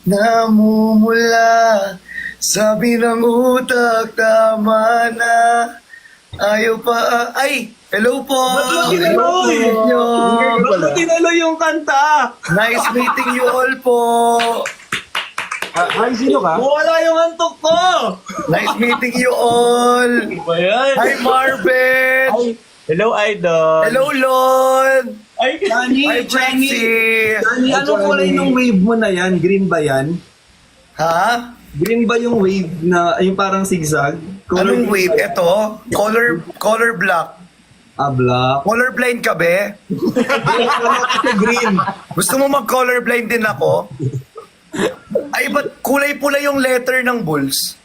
Namumula, sabi ng utak, tama na. Ayaw pa, ay, hello po. Hello. Bakit tinalo yung kanta? Nice meeting you all po. Hi, sino ka? Wala yung antok ko. Nice meeting you all. Ba yan? Hi Marvin. Hi. Hello, Idol. Hello Lon. Ay, Hi Johnny, Francie. Johnny, anong kulay nung wave mo na yan? Green ba yan? Ha? Green ba yung wave na, yung parang zigzag? Anong wave? Ito? Color black. Ah, black. Colorblind ka be? Green. Gusto mo mag-colorblind din ako? Ay, ba't kulay pula yung letter ng Bulls?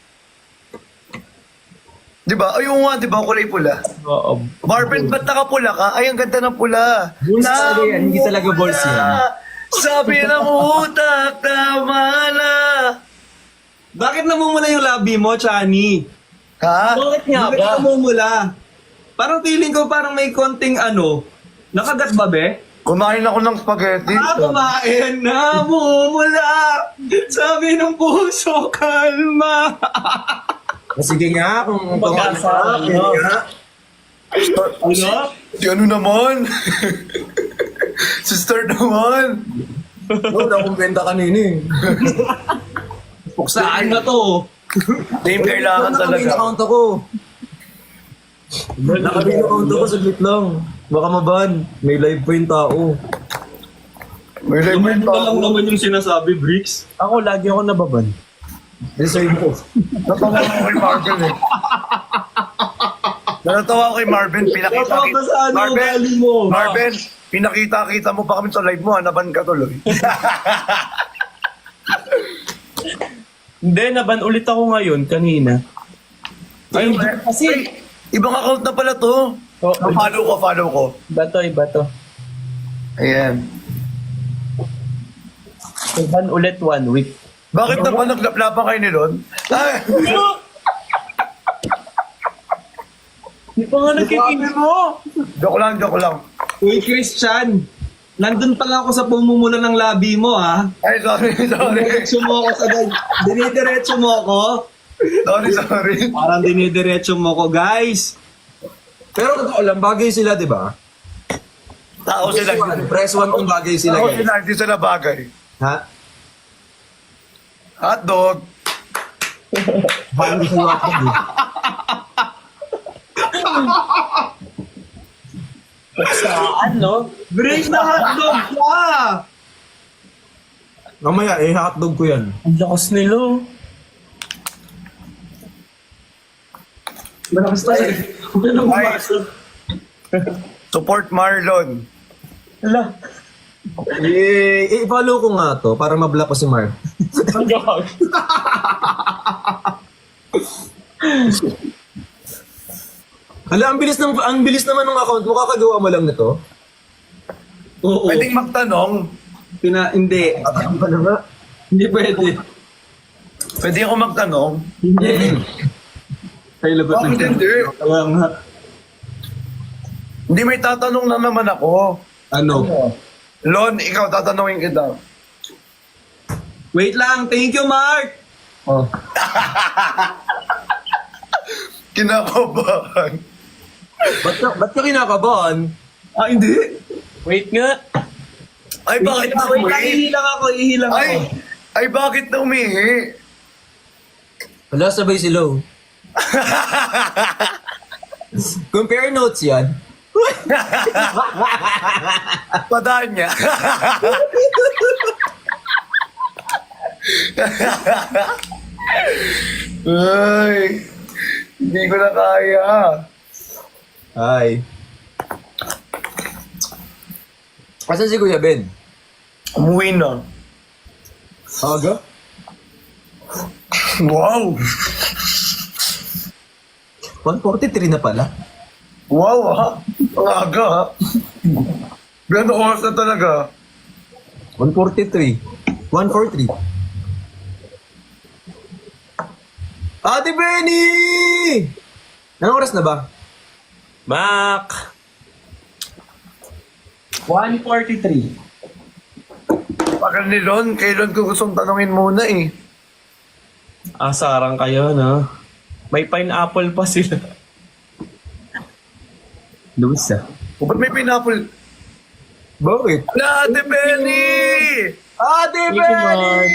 Diba? Ay, yung nga, diba? Kulay pula. Oo. Marvin, ba't nakapula ka? Ay, ang ganda ng pula. Bulls talaga yan, hindi talaga balls yan. Sabi ng utak, tama na. Bakit namumula yung labi mo, Chani? Ha? Bakit nga Bakit ba? namumula? Parang feeling ko parang may konting nakagat ba, be? Kumain ako ng spaghetti. Kumain na mumula. Sabi ng puso, kalma. Sige nga, kung pag-asa, Ano? Si ano naman? Sister naman. no, nakumbenta kanina eh. Saan na to? Name kailangan talaga. Nakabin account ako. Nakabin account ako, saglit lang. Baka maban, may live pa yung tao. May live Naman pa ka lang ako. naman yung sinasabi, Bricks. Ako, lagi ako nababan. Reserve ko. Natawa ako kay Marvin eh. Natawa ako kay Marvin. Pinakita Natawa ka sa ano, Marvin, ugali mo. Marvin, pinakita-kita mo pa kami sa live mo. Naban ka tuloy. Hindi, naban ulit ako ngayon, kanina. Ay, ibang account na pala to. Oh, Follow ko. iba to. Ayan. Naban ulit 1 week. Bakit naman naglaplapan kayo ni Lon? Ay, Hindi pa nga nakikita mo. joke lang. Uy, Christian. Nandun pa lang ako sa pumumula ng labi mo, ha? Ay, sorry. Dinidiretso mo ako sa dinidiretso mo ako. Sorry. Parang dinidiretso mo ko, guys. Pero totoo lang, bagay sila, di ba? Tao sila. Press 1 kung bagay sila, Tao guys. sila, hindi sila bagay. Ha? Hotdog. Bagay sila ako, eh. Saan, no? Break na hotdog ka! Mamaya, hotdog ko yan. Ang lakas nila. Malakas tayo. Ay, support Marlon. Ala. I-follow ko nga to para mablock ko si Marv. Ang gawag. Hala, ang bilis naman ng account mo, kakagawa mo lang nito. Oo. Pwedeng magtanong. Hindi. Ano ba na nga? Hindi pwede. Pwede ako magtanong. Hindi. Kaya lagot Bakit hindi? Kaya nga. Hindi, may tatanong na naman ako. Ano? Lon, ikaw, tatanungin kita. Wait lang. Thank you, Mark. Oh. Kinakabahan. Ba't ka kinakabahan? Ah, hindi. Wait nga. Ay, bakit na Wait lang. umihi? Ihilang ako. Ay, bakit na umihi? Wala, sabay sila. oh. Compare notes yan. Padaan niya. Ay, hindi ko na kaya. Hi. Asan si Kuya Ben? Umuwi na. Aga? Wow! 1:43 na pala. Wow, ha? Ang aga, ha? Gano'ng oras na talaga? 1:43. 1:43. Ate Benny! Anong oras na ba? Mac! 143. Pakal ni Lon, kay Lon ko gustong tanungin muna eh. Sarang kayo, no? May pineapple pa sila. Luis ah. O ba't may pineapple? Bakit? Wala, Ate Penny! Ate Thank you, Mark.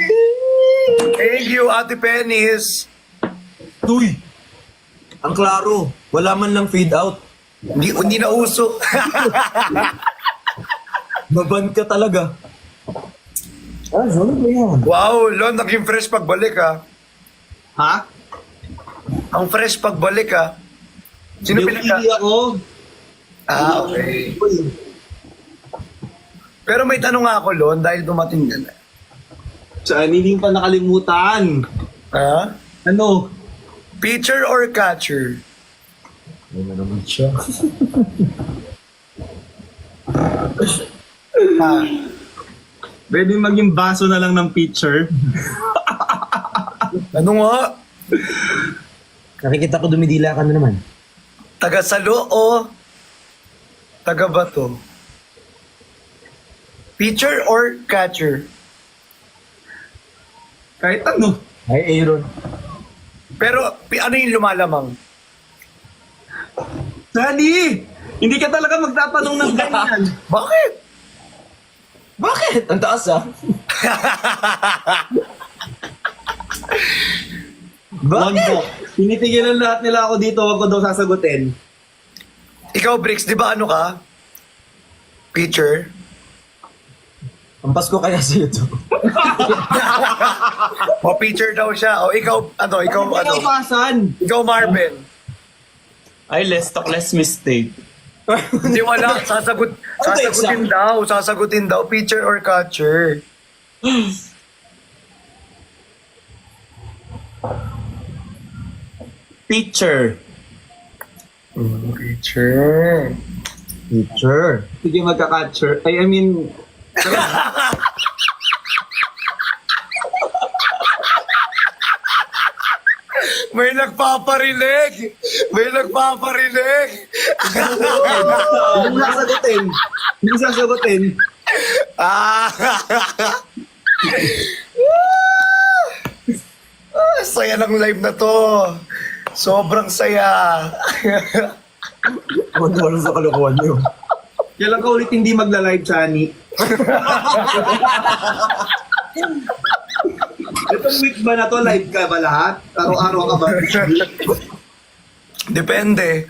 Thank you, Ate Penny's. Tuy! Ang klaro. Wala man lang fade out. Hindi na uso. Maban ka talaga. Solid ba yan? Wow, Lon, naging fresh pagbalik ha. Ha? Ang fresh pagbalik ha. Sino Hindi pinaka? ako. Okay. Pero may tanong nga ako, Lon, dahil dumating ka na. Saan, hindi pa nakalimutan. Ha? Ano? Pitcher or catcher? Ano naman siya? Ha? Pwede maging baso na lang ng pitcher. Ano nga? Nakikita ko dumidila ka na naman. Taga-salo o taga-bato? Pitcher or catcher? Kahit ano. Ay, Aaron. Pero ano yung lumalamang? Sani! Hindi ka talaga magtatanong ng ganyan. Bakit? Bakit? Ang taas ah. Bakit? Tinitigilan lahat nila ako dito, wag ko daw sasagutin. Ikaw, Bricks, di ba ano ka? Pitcher? Ang Pasko kaya sa ito. O pitcher daw siya. O ikaw, ikaw, Ikaw pasan. Ikaw, Marvin. Ay, less talk, less mistake. Hindi wala. Sasagutin daw. Pitcher or catcher? Pitcher. Pitcher. Teacher. Sige, magka-catcher. I mean, May nagpaparinig! May nagpaparinig! hindi sasagutin. Hindi sasagutin. Ah! Saya ng live na to. Sobrang saya. Ano naman sa kalokohan niyo? Kailan ka ulit hindi magla-live, Chani? Itong week ba na to, live ka ba lahat? Araw-araw ka ba? Depende.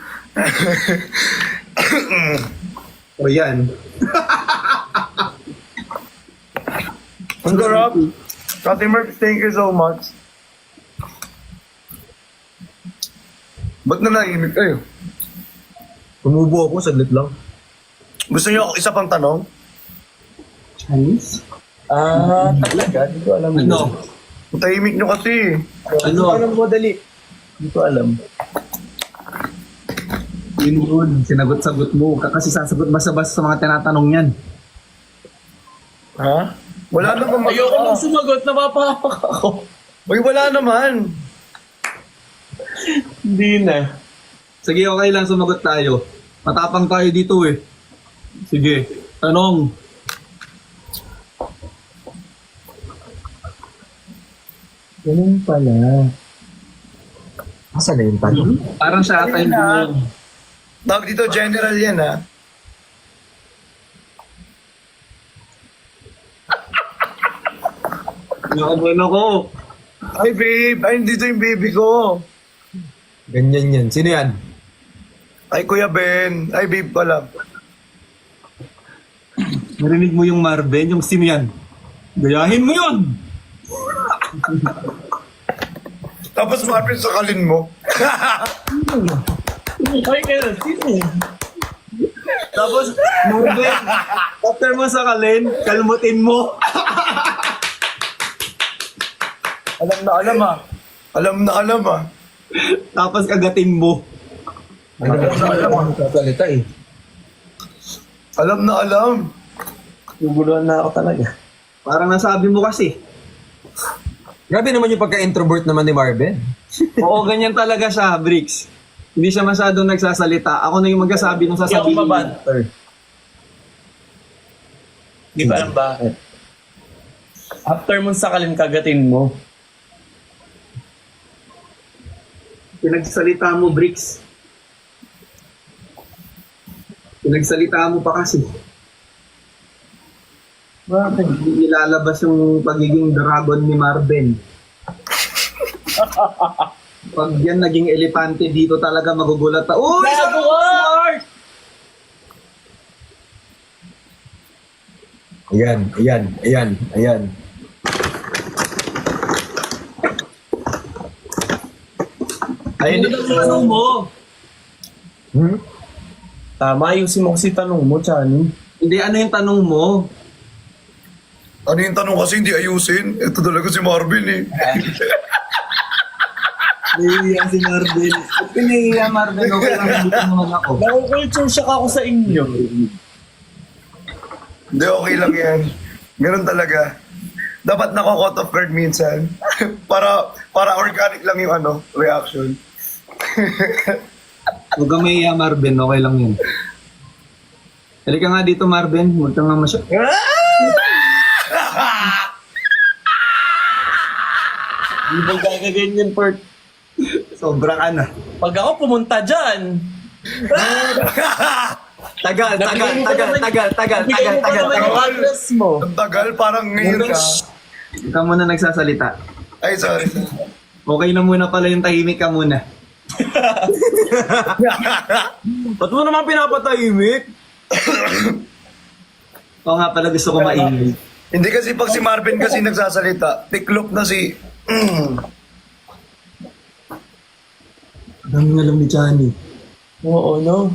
O yan. Ang sarap. Ate Merck, thank you so much. Ba't na naimik kayo? Tumubo ako, saglit lang. Gusto niyo isa pang tanong? Chinese? Talaga? Hindi ko alam. Ano? Ang tahimik niyo kasi. Ano? Alam mo, dali. Hindi ko alam. Yun yun, sinagot-sagot mo. Kasi sasagot basta-basta sa mga tinatanong yan. Ha? Wala naman Ayoko nang sumagot, napapahamak ako. Uy, wala naman. Hindi na. Sige, okay lang, sumagot tayo. Matapang tayo dito eh. Sige, tanong. Ganun pala. Asa na yung tanong? Parang siya ata yung Ayun bunyan. Tawag dito, general yan ha. Nakabuan ako. Ay babe, ay dito yung baby ko. Ganyan yan. Sino yan? Ay Kuya Ben, ay babe pala. Narinig mo yung Marvin, yung sim yan. Gayahin mo yun! Tapos Marvin sakalin mo. Ay, kaya, sino? Tapos, Marvin, after mo sakalin, kalmutin mo. Alam na alam ha. Alam na alam ha. Tapos kagatin mo. Ano ba sa alam ang sasalita eh? Alam na alam. Naguluhan na ako talaga. Parang nasabi mo kasi. Grabe naman yung pagka-introvert naman ni Marvin. Oo, ganyan talaga siya, Bricks. Hindi siya masyadong nagsasalita. Ako na yung magsasabi nung Hindi ako sasabihin. mabanter. Hindi pa alam bakit. After mong sakalin, kagatin mo. Pinagsalita mo, Bricks. Pinagsalita mo pa kasi. Bakit? Ilalabas yung pagiging dragon ni Marvin. Pag yan naging elepante dito talaga magugulat pa. Uy! Gago ka! Ayan, ayan, ayan, ayan. Ayun Ano yung tanong mo. Hmm? Tama, ayusin mo kasi tanong mo, Chani. Hindi, ano yung tanong mo? Ano yung tanong kasi hindi ayusin? Ito talaga si Marvin eh. Nahihiya si Marvin. At pinahihiya Marvin, okay lang dito naman ako. Naku-culture shock ako sa inyo. Hindi, okay lang yan. Ganun talaga. Dapat nako-cut off guard minsan. para organic lang yung reaction. Huwag kang mahihiya Marvin, okay lang yun. Halika nga dito Marvin, huwag kang nga Hindi mo gagaganyan, Pert. Sobra ka na. Pag ako pumunta dyan, Tagal, tagal, tagal, tagal, tagal, bigay tagal, mo pa tagal, naman tagal. yung address mo. Ang tagal, parang ngayon ka. Ikaw muna nagsasalita. Ay, sorry. Okay na muna pala yung tahimik ka muna. Ba't mo naman pinapatahimik? Oo nga pala gusto ko maingay. Hindi kasi pag si Marvin kasi nagsasalita, tiklop na si... Dami nga lang ni Johnny. Oo, no?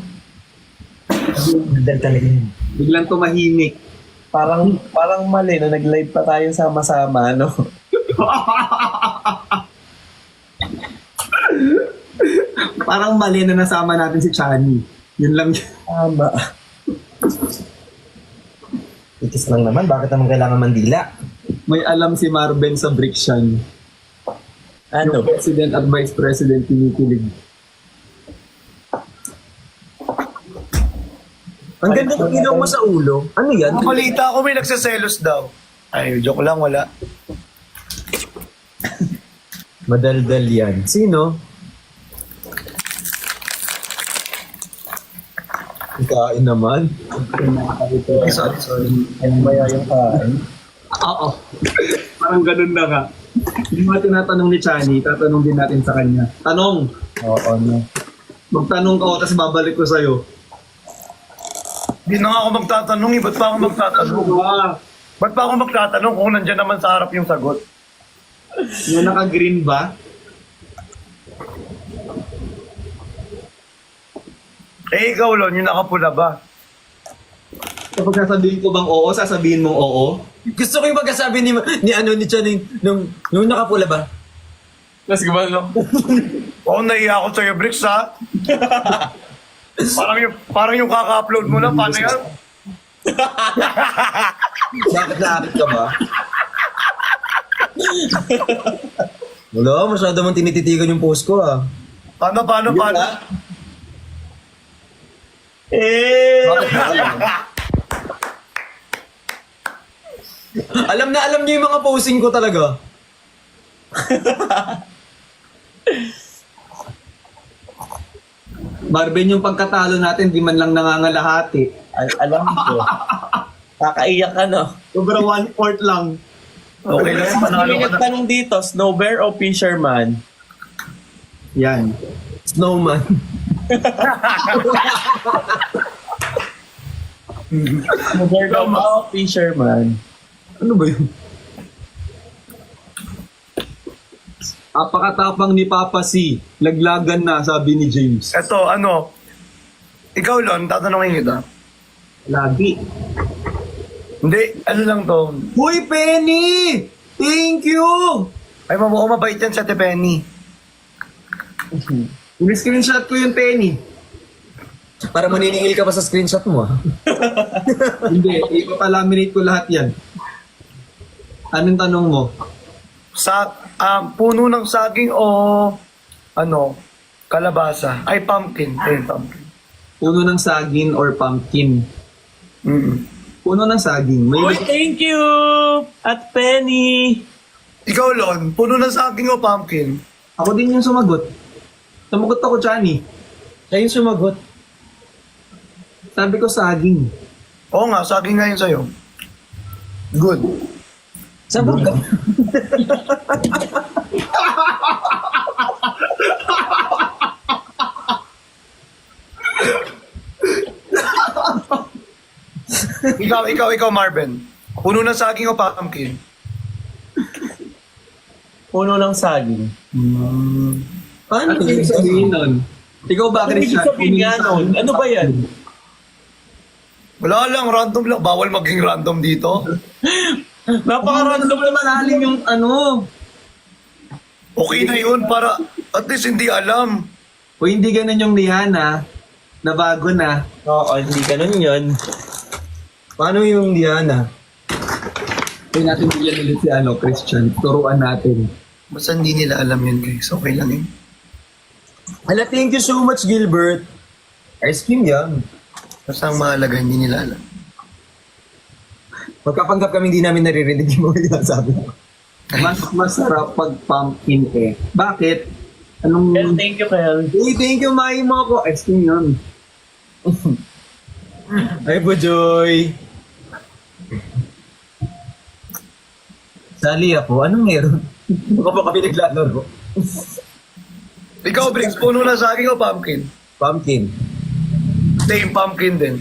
Dahil talaga yun. Biglang tumahimik. Parang mali na nag-live pa tayo sama-sama, no? Parang mali na nasama natin si Chani. Yun lang yun. Tama. Itis lang naman, bakit naman kailangan mandila? May alam si Marvin sa Brixian. Ano? Yung President at Vice President kinikilig. Ang ganda ng ilaw mo sa ulo. Ano yan? Balita ako may nagsaselos daw. Ay, joke lang, wala. Madaldal yan. Sino? Kain naman. Ay, sorry. Ano ba yung kain? Oo. Parang ganun na nga. Hindi mo tinatanong ni Chani, tatanong din natin sa kanya. Tanong! Oo, no? Magtanong ka o, tapos babalik ko sa'yo. Hindi na nga ako magtatanong eh. Ba't pa ako magtatanong? Ah, Ba't pa ako magtatanong kung nandyan naman sa harap yung sagot? yung naka-green ba? Eh, ikaw, Lon, yung nakapula ba? Kapag sasabihin ko bang oo, sasabihin mong oo? Gusto ko yung pagkasabi ni Channing nung nakapula ba? Let's go, no? Oo, naiya ako sa'yo, Bricks, ha? parang yung kaka-upload mo lang, paano yan? Bakit naakit ka ba? Wala, masyado mong tinititigan yung post ko ah. Paano? Eh! Alam niyo yung mga posting ko talaga. Marvin, yung pagkatalo natin, di man lang nangangalahati. Alam ko. Kakaiyak ka, no? Sobra 1/4 lang. Okay lang, panalo May ka na. nagtanong dito, snow bear o fisherman? Yan. Snowman. Snow bear daw ba o fisherman? Ano ba yun? Apakatapang ni Papa C. Laglagan na, sabi ni James. Eto, ikaw, Lon, tatanungin kita. Lagi. Hindi, ano lang to. Hoy, Penny! Thank you! Ay, mabait yan sa Penny. In-screenshot ko yung Penny. Para maniningil ka pa sa screenshot mo ah. Hindi, ipapalaminate ko lahat yan. Anong tanong mo? Puno ng saging o kalabasa? Ay, pumpkin. Ay, pumpkin. Puno ng saging or pumpkin? Mm-mm. Puno ng saging. Uy, May thank you! At Penny! Ikaw, Lon, puno ng saging o pumpkin? Ako din yung sumagot. Sumagot ako, Chani. Siya yung sumagot. Sabi ko saging. Oo nga, saging nga yun sa'yo. Good. Sabog ka. Ikaw, Marvin. Puno ng saging o pumpkin? Puno ng saging. Paano Ano yung sabihin nun? Ikaw ba, Ano ibig Christian? sabihin nga nun? Ano ba yan? Wala lang, random lang. Bawal maging random dito. Napaka-random naman. Malalim yung ano. Okay na yun para at least hindi alam. O hindi ganun yung Liana na bago na. Oo, hindi ganun yun. Paano yung Diana? Kaya natin bigyan ulit si Christian. Turuan natin. Basta hindi nila alam yun, guys. Okay lang yun. Hala, thank you so much, Gilbert. Ice cream yan. Basta ang mahalaga, hindi nila alam. Pagkapanggap kami, hindi namin naririnig yung mga sinasabi mo. Mas masarap pag pumpkin eh. Bakit? Anong... Well, thank you, Kel. Uy, thank you, Mai mo ko. Ice cream yun. Ay, Bujoy. Sali ako. Anong meron? Baka pa kami naglalaro. Ikaw, Briggs, puno ng saging o pumpkin? Pumpkin. Same, pumpkin din.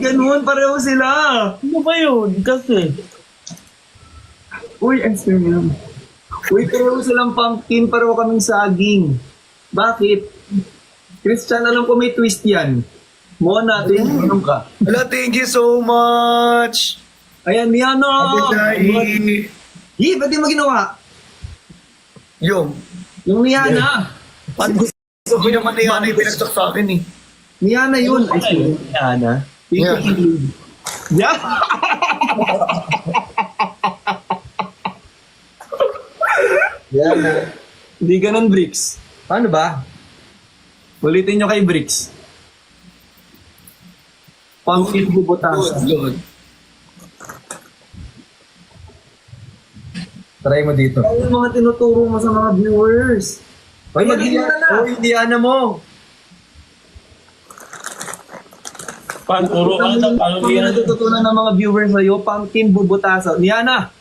Ganun, pareho sila. Ano ba yun? Kasi, Uy, ice cream yun. Uy, pareho silang pumpkin, pareho kaming saging. Bakit? Christian, alam ko may twist yan. Mo natin, ganun ka. Wala, thank you so much. Ayan, Miano! Abitay. Hi, ba't di mo ginawa? Yung, Yung Miana. ano gusto ko naman na yan yung pinagsak sa akin eh. Miana yun. Ice cream. Ana. Yeah. Yeah. Yan. Hindi ganun, Bricks. Paano ba? Ulitin nyo kay Bricks. Pumpkin Good, bubutasa. good. Try mo dito. Ano yung mga tinuturo mo sa mga viewers? Hoy, Diana mo. Panturo ka na. Ano Ano yung yan? natututunan ng mga viewers sa'yo? Pumpkin bubutasa. Niana!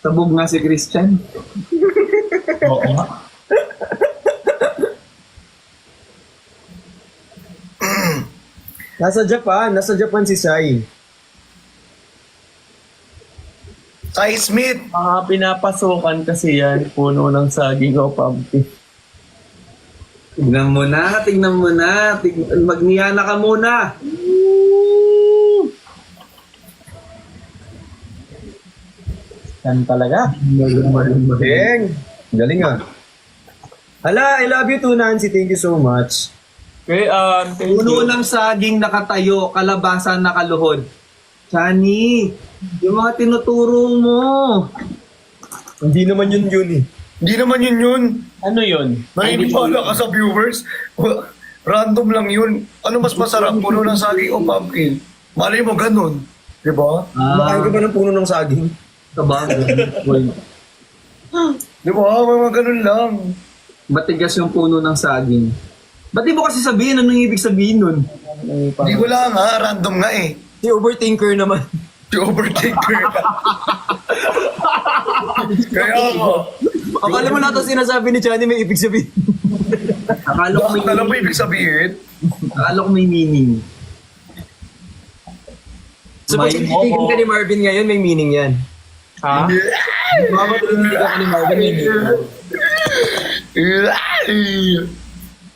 Sabog nga si Christian. Oo nga. Nasa Japan si Sai. Sai Smith. Mga pinapasukan kasi yan. Puno ng saging o pumpkin. Tingnan mo na. Mag-Niana ka muna. Yan talaga. Deng. Galing ah. Hala, I love you too, Nancy. Thank you so much. Okay, thank Puno you. ng saging nakatayo, kalabasa nakaluhod. Chani, yung mga tinuturo mo. Hindi naman yun eh. Hindi naman yun. Ano yun? Naniniwala ka sa viewers. Random lang yun. Ano mas masarap, puno ng saging o pumpkin? Malay mo ganun. Diba? Kumakain ka ba ng puno ng saging? Sabagay. Diba? Mga ganun lang. Matigas yung puno ng saging. Ba't di mo kasi sabihin anong ibig sabihin nun? Hindi wala nga, random nga eh. Si overthinker naman. Si overtaker. Kaya ako. Akala mo lahat ang sinasabi ni Johnny may ibig sabihin. Akala ko may, Bakit alam mo ibig sabihin? akala ko may meaning. So pag titigan ka ni Marvin ngayon, may meaning yan. Ha? Baka matulungan ka ni Marvin, may meaning.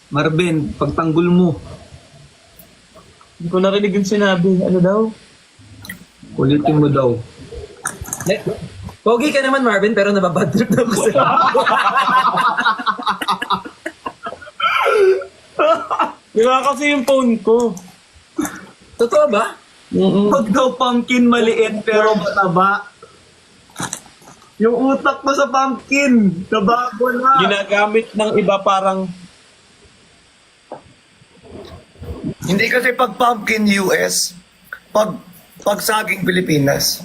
Marvin, pagtanggol mo, Hindi ko narinig yung sinabi. Ano daw? ulitin mo daw. Pogi ka naman, Marvin, pero nababad trip na ako sa'yo. Diba kasi yung phone ko? Totoo ba? Huwag daw pumpkin maliit pero mataba. Yung utak mo sa pumpkin, nabago na. Ginagamit ng iba parang Hindi kasi pag pumpkin US, pag saging Pilipinas.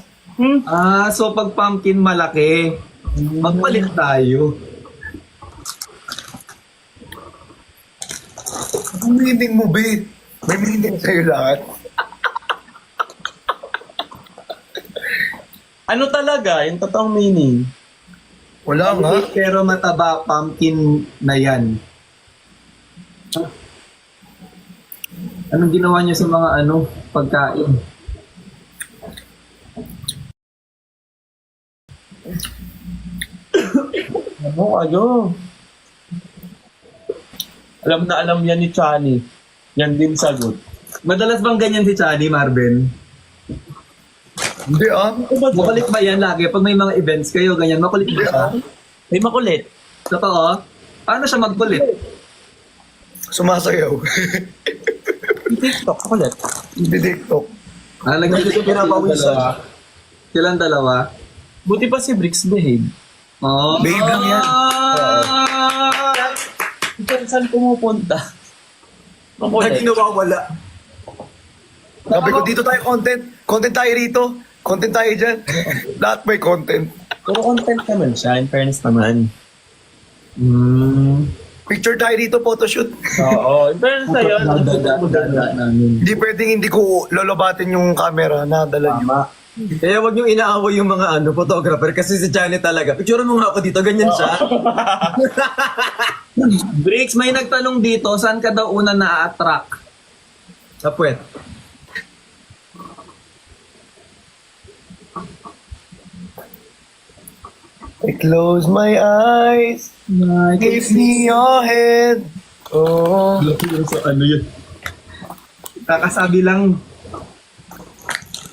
So pag pumpkin malaki, magpalit tayo. Ang meaning mo, babe. May meaning sa'yo lahat. Ano talaga? Yung totoong meaning? Wala nga. Pero mataba, pumpkin na yan. Anong ginawa niyo sa mga pagkain? Ano? Alam na alam yan ni Chani. Yan din sagot. Madalas bang ganyan si Chani, Marvin? Hindi ah. Makulit ba yan lagi? Pag may mga events kayo, ganyan, makulit ba siya? May makulit. Totoo? Paano siya magkulit? Sumasayaw. TikTok, makulit. Hindi TikTok. Lagi ko pinapawisan. Silang dalawa? Buti pa si Bricks behave. Oh. Babe lang yan. Saan pumupunta? Makulit. Lagi nawawala. Sabi ko, dito tayo content. Content tayo rito. Content tayo dyan. Lahat may content. Puro content naman siya, in fairness naman. Picture tayo rito, photoshoot. Oo, in fairness na yun. namin. Hindi pwedeng hindi ko lolobatin yung camera na dala niyo. Kaya wag niyong inaaway yung mga photographer kasi si Johnny talaga. Picture mo nga ako dito, ganyan siya. Bricks, may nagtanong dito, saan ka daw una na-attract? Sa puwet. I close my eyes. Give me your head. Oh. So, yun? Kakasabi lang,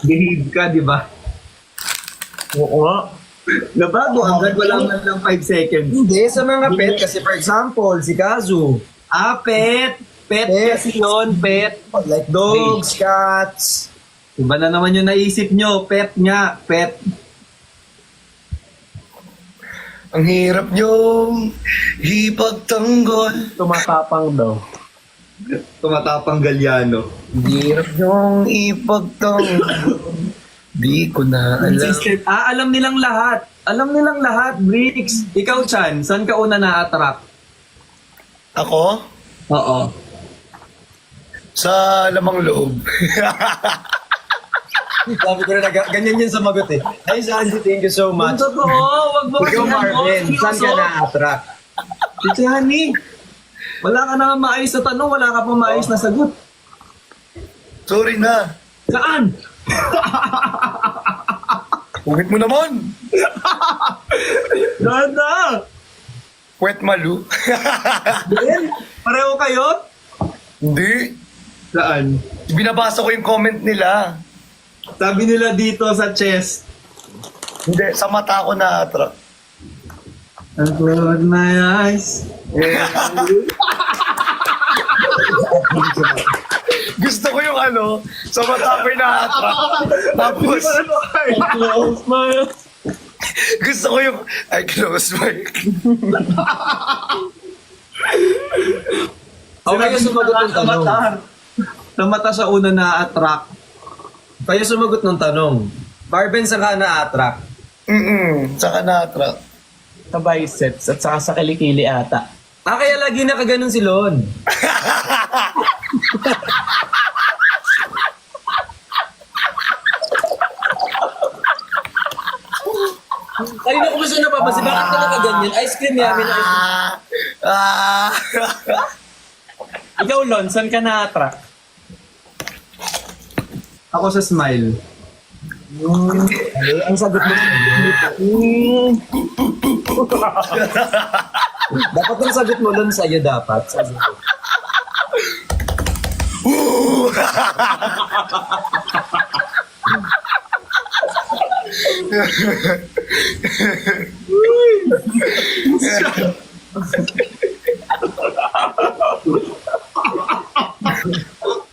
behave ka, di ba? Oo nga. Nabago, agad wala man lang 5 seconds. Hindi, sa mga pet kasi for example, si Kazu. Pet! Pet kasi yun, pet. Like dogs, cats. Iba na naman yung naisip nyo, pet nga, pet. Ang hirap niyong ipagtanggol. Tumatapang daw. Tumatapang galyano. Ang hirap niyong ipagtanggol. Di ko na alam. Consistent. Alam nilang lahat. Alam nilang lahat, Bricks. Ikaw, Chan, saan ka una na-attract? Ako? Oo. Sa lamang loob. Sabi ko na ganyan yun sa magot eh. Ay, Sandy, thank you so much. Totoo, wag mo Ikaw, Marvin, saan ka na-attract? Si Honey, wala ka na maayos na tanong, wala ka pa maayos na sagot. Sorry na. Saan? Ungit mo naman. Ganda! Wet malu. Ben, pareho kayo? Hindi. Saan? Binabasa ko yung comment nila. Sabi nila dito sa chest. Hindi, sa mata ko na-attract. I close my eyes. Gusto ko yung sa mata ko yung na-attract. Tapos, Close my eyes. gusto ko yung, I close my... Kayo sumagot ng Sa tanong. mata. Sa mata siya una na-attract. Kayo sumagot ng tanong. Marvin, saan ka na-attract? Saka na-attract. Sa biceps at saka sa kilikili ata. Kaya lagi nakaganon si Lon. Kanina ko ba siya napapansin? Bakit ka nakaganyan? Ice cream yamin na ice cream. Ikaw, Lon, saan ka na-attract? Ako sa smile. Ang sagot mo. Dapat ang sagot mo Lon sa'yo dapat. Sabi ko.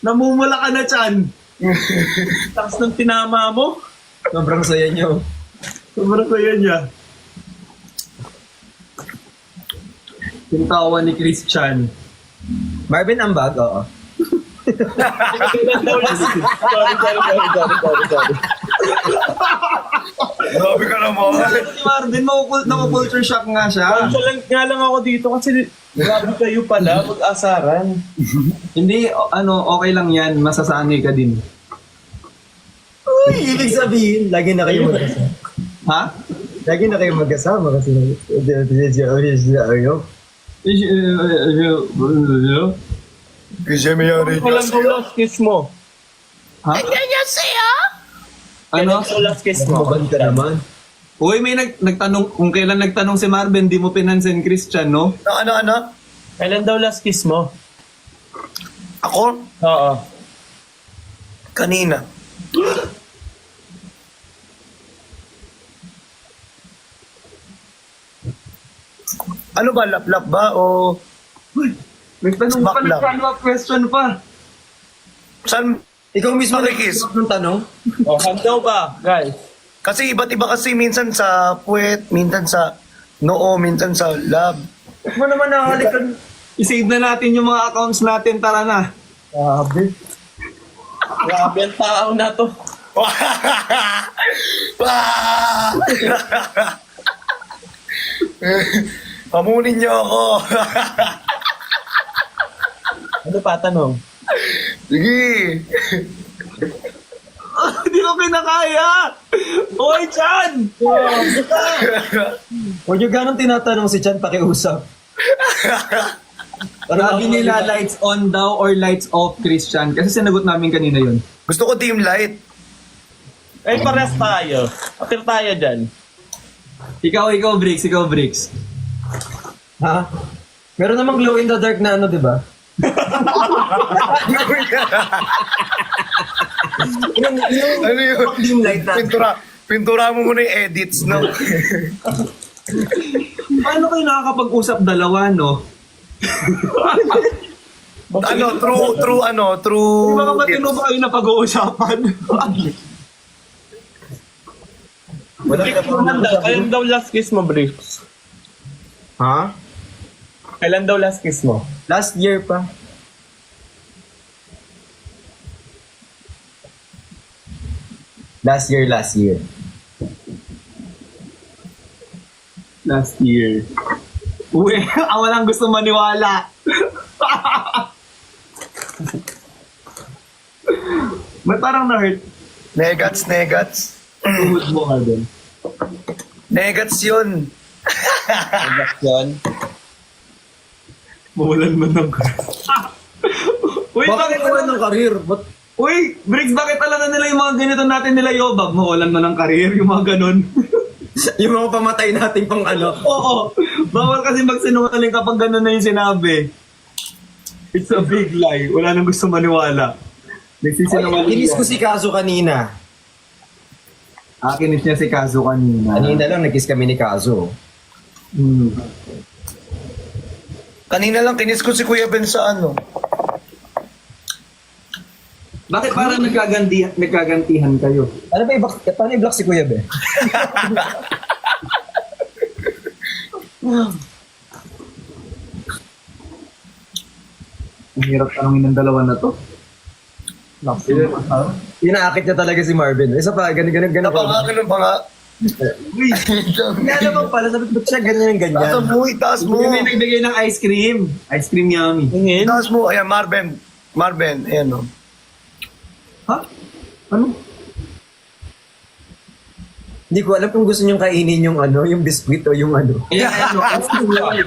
Namumula ka na, Chan. Tapos ng tinama mo? Sobrang saya nyo. Sobrang saya niya. Yung tawa ni Christian. Marvin, ang bag, oo. Kailan daw last kiss? Sorry. Grabe ka naman. Si Marvin, makukulture shock nga siya. Nga lang ako dito kasi grabe kayo pala, mag-asaran. Hindi, okay lang yan. Masasanay ka din. Uy, ibig sabihin, lagi na kayo magkasama. Ha? Lagi na kayo magkasama kasi Kasi may yari. Kailan daw last kiss mo? Ha? Ano? Kailan daw last kiss mo? Mabal ka naman. Uy, may nagtanong, kung kailan nagtanong si Marvin, di mo pinansin Christian, no? Ano? Kailan daw last kiss mo? Ako? Oo. Kanina. Ano ba? Lap-lap ba? O Nagtanong pa, Smack lang. nag-follow-up question pa. saan? Ikaw mismo Pakikis. nag-isip ng tanong? Oh, hand daw ba, guys? Kasi iba't iba kasi minsan sa puwet, minsan sa noo, minsan sa lab. Mo naman nakakalikan. I-save na natin yung mga accounts natin, tara na. Grabe. Grabe ang tao na to. Hamunin niyo ako. Ano pa tanong? Sige. Hindi ko kinakaya! Oy, Chan! Huwag yung ganun tinatanong si Chan pakiusap. Sabi nila lights on daw or lights off, Christian. Kasi sinagot namin kanina yun. Gusto ko team light. Eh, pares tayo. Atir tayo dyan. Ikaw, Bricks. Ha? Meron namang glow in the dark na ano, di ba? Ano yun? Dim light na. Pintura mo muna yung edits, no? Paano kayo nakakapag-usap dalawa, no? True. Mga matino ba kayo na pag-uusapan? Wala Kailan daw last kiss mo, Bricks? Ha? Kailan daw last kiss mo? Last year pa. Last year. Last year. Uy, walang gusto maniwala. Ba't parang na-hurt? Negats. Tuhod mo nga din. Negats yun. Yan. Mawalan mo ng Uy, Bakit wala ng karir? Ba't Uy, Briggs, bakit alam na nila yung mga ganito natin nila Yobab? Mawalan mo ng karir, yung mga ganun. yung mga pamatay nating pang ano? Oo, bawal kasi magsinungaling kapag ganun na yung sinabi. It's a big lie. Wala nang gusto maniwala. Nagsisinungaling Kinis ko yan. si Kazo kanina. Kinis niya si Kazo kanina. Kanina lang nag-kiss kami ni Kazo. Hmm. Kanina lang kinis ko si Kuya Ben sa ano. Bakit parang nagkagantihan kayo? Ano ba paano i-block si Kuya Be? Ang hirap tanongin ng dalawa na to. Inaakit niya talaga si Marvin. Isa pa, ganun. Ganun pa nga. Uy, Kaya naman pala, sabi ko, ba't siya ganyan? Taas mo. may nagbigay ng ice cream. Ice cream yummy. Tingin? Taas mo. Ayan, Marvin, ayan o. Ha? Ano? Hindi ko alam kung gusto niyong kainin yung ano, yung biscuit o yung ano. Ayan, ano, ice cream yummy.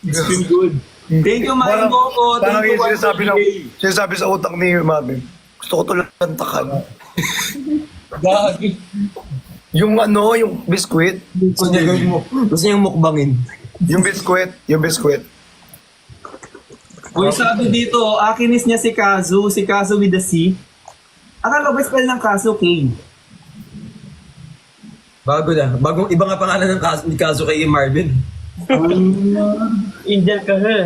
Ice cream good. Thank you, Maring Boko. Parang Thank you, yung sinasabi 1 sa utak ni Marvin. Gusto ko to lantakan. Gagi. Yung ano, yung biskwit. Gusto niya gawin mo. Gusto niyang mukbangin. Yung biskwit. Uy, sabi dito, akinis niya si Kazu with the C. Akala ba spell ng Kazu, K? Bago na. Iba nga pangalan ng ni Kazo kay Marvin. Indian ka ha.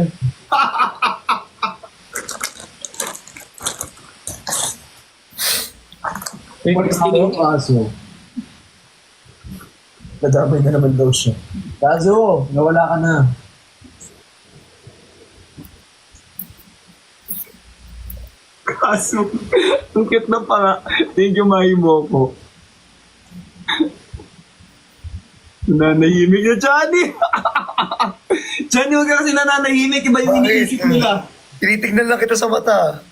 Kazu? Nadamay na naman daw siya. Kazo, nawala ka na. Kaso, ang cute na pa nga. Thank you, Mahimo ko. Nananahimik na, Johnny! Johnny, huwag ka kasi nananahimik. Iba yung iniisip nila. Tinitignan lang kita sa mata.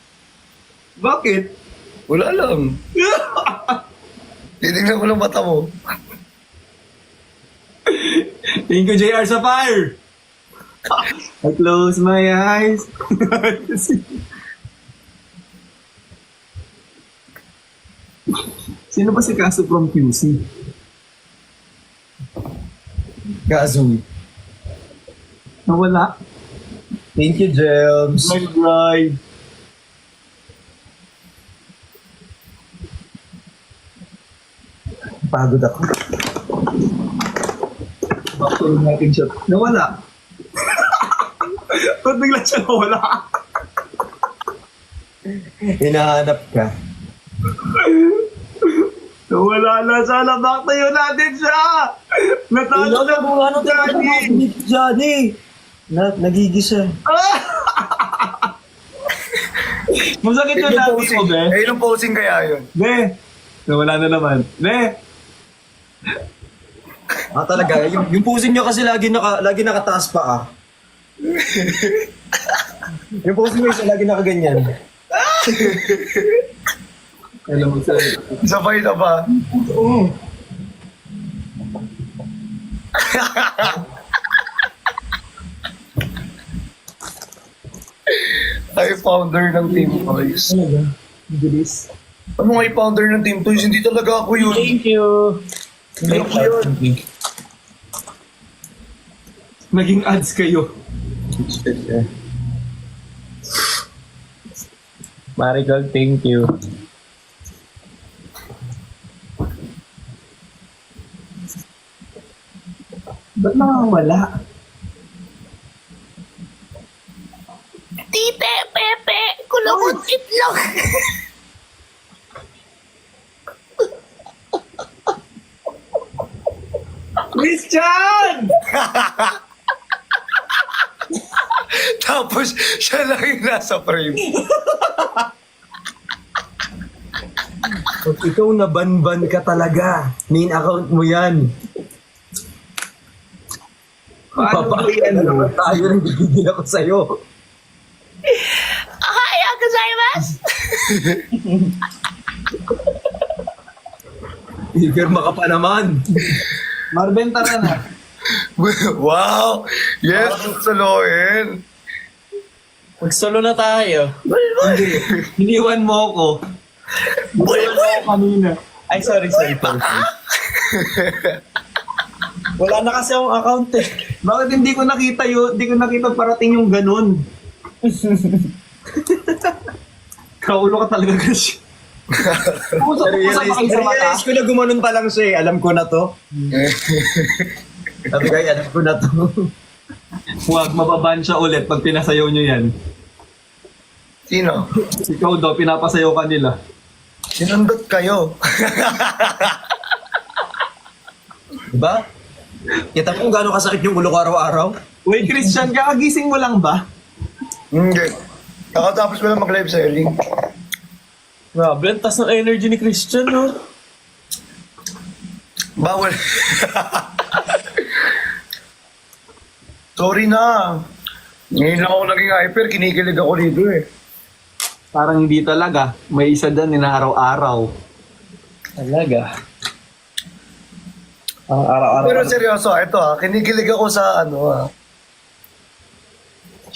Bakit? Wala lang. Tinitignan ko lang mata mo. Thank you, JR sa fire! I close my eyes. Sino ba si Kaso from QC? Kazu. Nawala. Thank you, James. My bride. Pagod ako. Backstory natin siya. Nawala. Ba't bigla siya nawala? Hinahanap ka. Nawala na sana. Back tayo natin siya. Natalo na kung ano Johnny. Johnny. Nagigisa. Masakit yung Yun natin posing. mo, be. Eh, yung posing kaya yun. Be. Nawala na naman. Be. Talaga, yung pusing nyo kasi lagi nakataas pa ah. Yung posing mo isa lagi nakaganyan. Alam mo sa... Sabay na ba? Oo. Ay, founder ng Team Toys. Talaga. Bilis. Ano nga founder ng Team Toys? Hindi talaga ako yun. Thank you. Hindi ako yun. Naging ads kayo. Marigold, thank you. Ba't nakawala? Tite, Pepe, kulabot itlog. Christian! Tapos, siya lang yung nasa frame. Pag ikaw nabanban ka talaga, main account mo yan. Paano ba yan? Tayo nang gigigil ako sa'yo. Ohayou gozaimasu. Ipirma ka pa naman. Marben, tara na. Wow! Yes, saloin. Mag-solo na tayo. Iniwan mo ako. Iniwan mo ako kanina. Ay, sorry. Wala na kasi akong account eh. Bakit hindi ko nakita yun? Hindi ko nakita parating yung ganun. Kaulo ka talaga kasi. Usap pa kayo sa mata. Realize ko na gumanon pa lang siya eh. Alam ko na to. Sabi ko, alam ko na to. Huwag, mababan siya ulit pag pinasayaw nyo yan. Sino? Ikaw daw, pinapasayaw ka nila. Sinundot kayo. Diba? Kita mo kung gaano kasakit yung ulo ko araw-araw? Wait, Christian, kakagising mo lang ba? Hindi. Kakatapos ko lang mag-live sa Erling. Grabe, ang taas ng energy ni Christian, no? Bawal. Sorry na. Ngayon lang ako naging hyper. Kinikilig ako dito eh. Parang hindi talaga. May isa dyan na araw-araw. Talaga. Ang araw-araw. Pero seryoso, ito kinikilig ako sa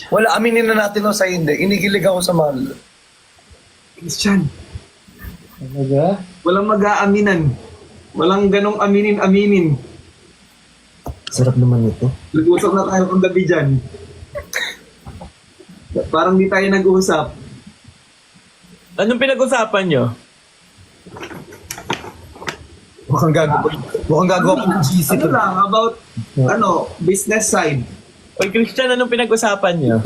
wala, aminin na natin sa hindi. Kinikilig ako sa mahal. Christian, Talaga? walang mag-aaminan. Walang ganong aminin-aminin. Sarap naman ito. Nag-usap na tayo kung gabi dyan. Parang di tayo nag-usap. Anong pinag-usapan nyo? Mukhang gagawa ko ng GC Ano to. lang, about, business side. Oy, Christian, anong pinag-usapan nyo?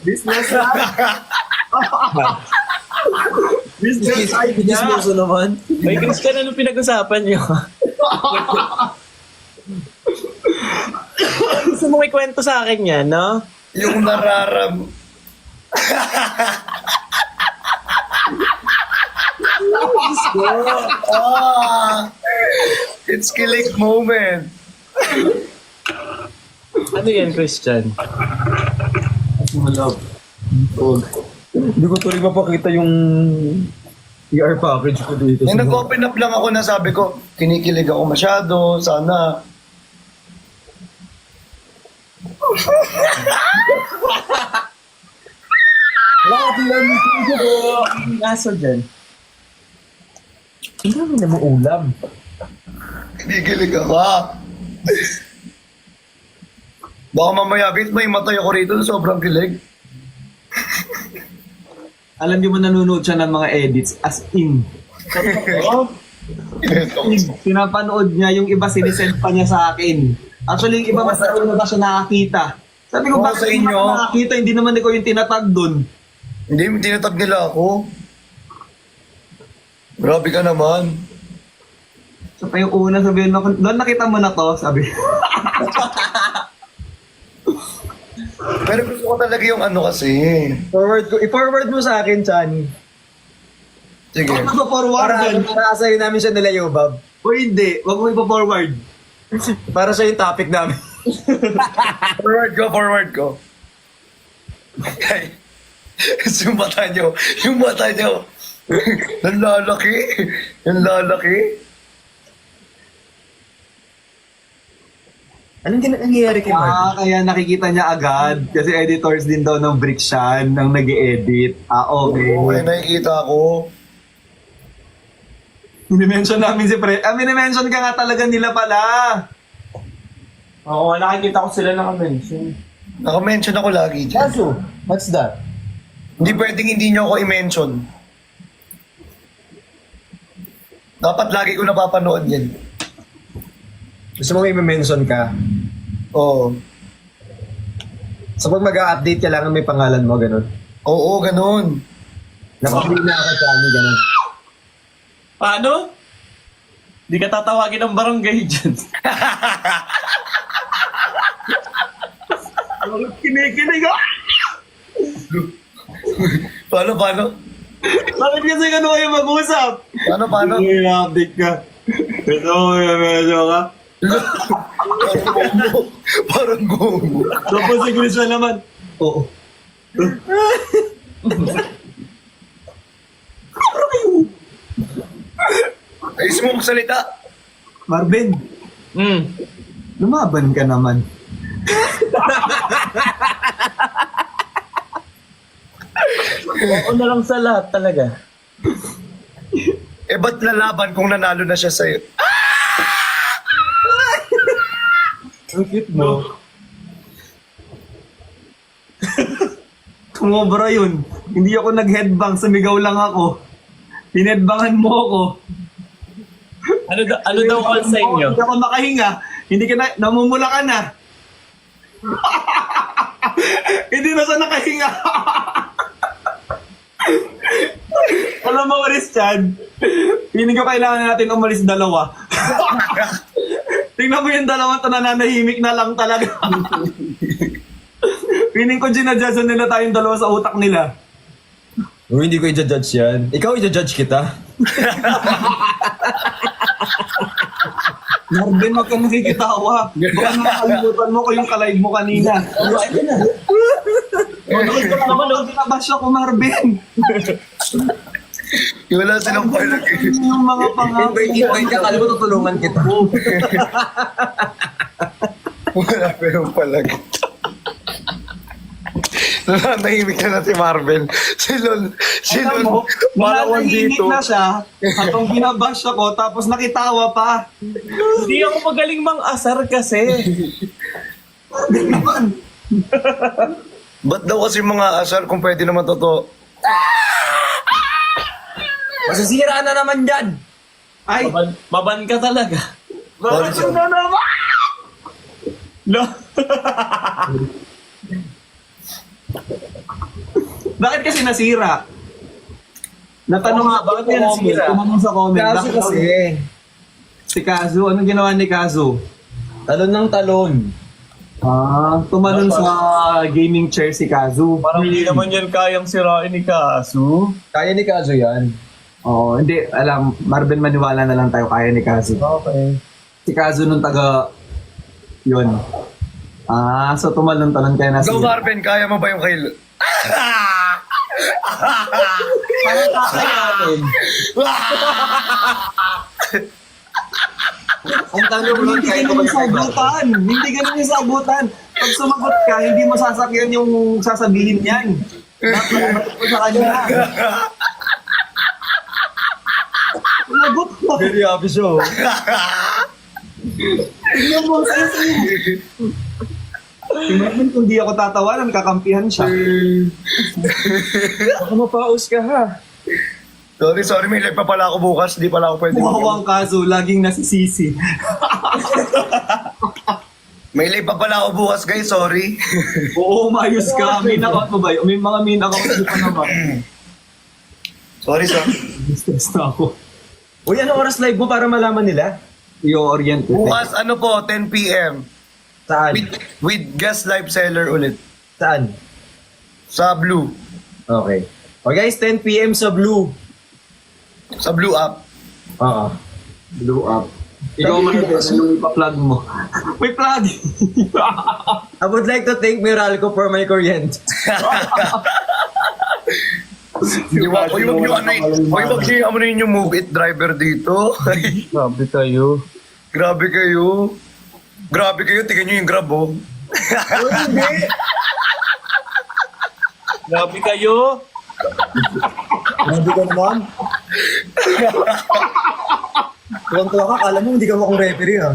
Business side? Business side niya. Dismoso naman. Oy, Christian, anong pinag-usapan nyo? Gusto mo may kwento sa akin yan, no? Yung nararam... It's kilig moment. Ano yan, Christian? Hindi ko tuloy mapakita yung ER package ko dito. Nung nag-open up lang ako na sabi ko, kinikilig ako masyado, sana. Ang aso dyan. Ang dami namang ulam. Kinikilig ako. Baka mamaya, bit may matay ako rito, sobrang kilig. Alam niyo mo nanonood siya ng mga edits as in. Pinapanood niya yung iba sinisend pa niya sa akin. Actually, yung iba mas na ba siya nakakita. Sabi ko, Oo, bakit sa hindi inyo. ka nakakita? Hindi naman ikaw yung tinatag dun. Hindi, tinatag nila ako. Grabe ka naman. So pa yung una sabihin mo, doon nakita mo na to, sabi. Pero gusto ko talaga yung ano kasi. I-forward mo sa akin, Chan. Sige. Huwag mo forward. Para asayin namin siya nila, Yobab. O hindi, huwag mo ipa-forward. Para siya yung topic namin. Forward ko. Ay, yung mata nyo. Nanlalaki. Nanlalaki. Anong nangyayari kay Mark? Kaya nakikita niya agad. Kasi editors din daw ng Brickshan, ng nag-edit. Okay. Okay, nakikita ko. Minimension namin si Pre. Minimension ka nga talaga nila pala. Oo, nakikita ko sila naka-mention. Naka-mention ako lagi dyan. Kaso, what's that? Hindi pwedeng hindi nyo ako i-mention. Dapat lagi ko napapanood yan. Gusto mo i-mention ka? Oo. So pag mag-update kailangan may pangalan mo, ganun. Oo, ganun. Nakapili na ako, Chani, ganun. Paano? Di ka tatawagin ng barangay dyan. Kinikilig ako. Paano? Bakit kasi ano kayo mag-usap? Paano? I-update ka. Ito, medyo ka. Parang gomo. Tapos si Christian naman. Oo. Ayos mo magsalita. Marvin, lumaban ka naman. Oo na lang sa lahat talaga. Eh, ba't lalaban kung nanalo na siya sa'yo? Ang cute mo. Kumobra yun. Hindi ako nag-headbang, sumigaw lang ako. Hinedbangan mo ako. Ano daw call sa inyo? Hindi ako makahinga. Hindi ka na, namumula ka na. Hindi na siya nakahinga. Alam mo, Christian, piling ko kailangan natin umalis dalawa. Tingnan mo yung dalawang to nananahimik na lang talaga. Piling ko ginadjudge nila tayong dalawa sa utak nila. Hindi ko i-judge yan. Ikaw i-judge kita. Marvin, wag kang nakikitawa. Baka nakakalimutan mo ko yung kalive mo kanina. Nabash ako, Marvin. Wala silang palag eh. Yung mga pangako. Invite ka, alam mo tutulungan kita. Wala pa yung palag. Nanahimik na si Marvel. Si Lon, malawan dito. na siya, atong binabash ako, tapos nakitawa pa. Hindi ako magaling mang-asar kasi. Ba't daw kasi mga asar kung pwede naman totoo? Masisira na naman dyan. Ay, Maban ka talaga. Bakit siya? na naman! No. Bakit kasi nasira? Natanong nga, bakit niya nasira? Tumanong sa comment. Kaso bakit kasi, si Kazu, anong ginawa ni Kazu? talon ng talon. Tumalon sa gaming chair si Kazu. Parang hindi naman yan kayang sirain ni Kasu. Kaya ni Kazo yan. Oo, hindi. Alam, Marvin, maniwala na lang tayo. Kaya ni Kazu. Okay. Si Kazu nung taga... Yun. So tumalon-talon kaya na Go siya. Marvin, kaya mo ba yung kay... Parang kakayanin. Ang tanong mo, Hindi kahit ganun yung sagutan. Hindi ganun yung sagutan. Pag sumagot ka, hindi mo sasakyan yung sasabihin niyan. Dapat mo sa kanya. Sumagot mo. Very happy show. Tingnan mo, sisi. Si Marvin, kung di ako tatawanan, kakampihan siya. Baka mapaus ka ha. Sorry, may live pa pala ako bukas. Di pala ako pwede. Mawawang kaso, laging nasisisi. May live pa pala ako bukas, guys. Sorry. Oo, umayos ka. Main account mo ba? May mga main account mo pa naman. Sorry. Stress na ako. Uy, anong oras live mo para malaman nila? I-orient ko. Bukas, 10 p.m. Saan? With guest live seller ulit. Saan? Sa Blue. Okay. O guys, 10 p.m. sa Blue. Sa Blue app. Oo. Blue up. Ikaw man anong ipa-plug mo? May plug! I would like to thank Meralco for my kuryente. Di ba? Uy, wag niyo ano yun yung move it driver dito. Grabe kayo. Grabe kayo. Tingnan nyo yung grab, oh. Grabe kayo. Grabe ka naman. Tuwang-tuwa ka, kala mo hindi ka makong referee ha.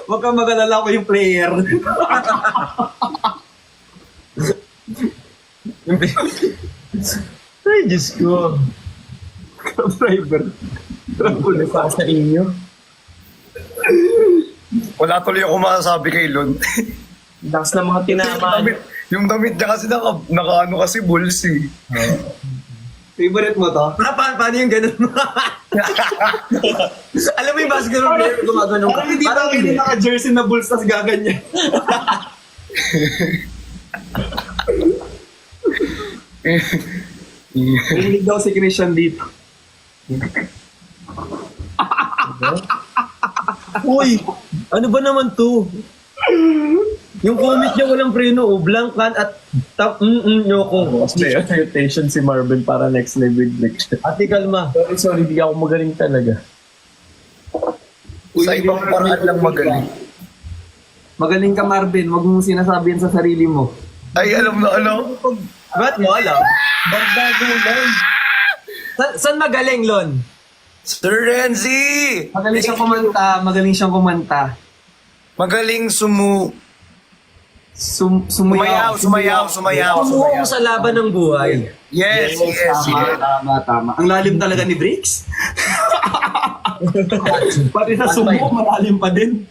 Huwag kang mag-alala ko yung player. Ay, Diyos ko. Driver. Ulit pa sa inyo. Wala tuloy ako masasabi kay Lon. Lakas ng mga tinamaan. yung damit niya kasi naka kasi bulls eh. Favorite mo to? Paano yung ganun mo? Alam mo yung basketball player gumagano ka? Parang hindi ba kayo naka-jersey na Bulls tas gaganyan? Hilig daw si Christian dito. Uy, ano ba naman to? Yung comment niya walang preno, blank can at nyo ko. May attention si Marvin para next level next. Ate kalma. Sorry, di ako magaling talaga. Sa ibang paraan lang magaling. Magaling ka, Marvin. Huwag mong sinasabihan sa sarili mo. Ay, alam na. Ba't mo alam? Bardago lang. Saan magaling, Lon? Sir Renzi! Magaling siyang kumanta. Magaling siyang kumanta. Magaling Sumayaw. Sumuha sa laban ng buhay. Yes. Tama. Ang lalim talaga ni Briggs. Pati sa sumo, malalim pa din.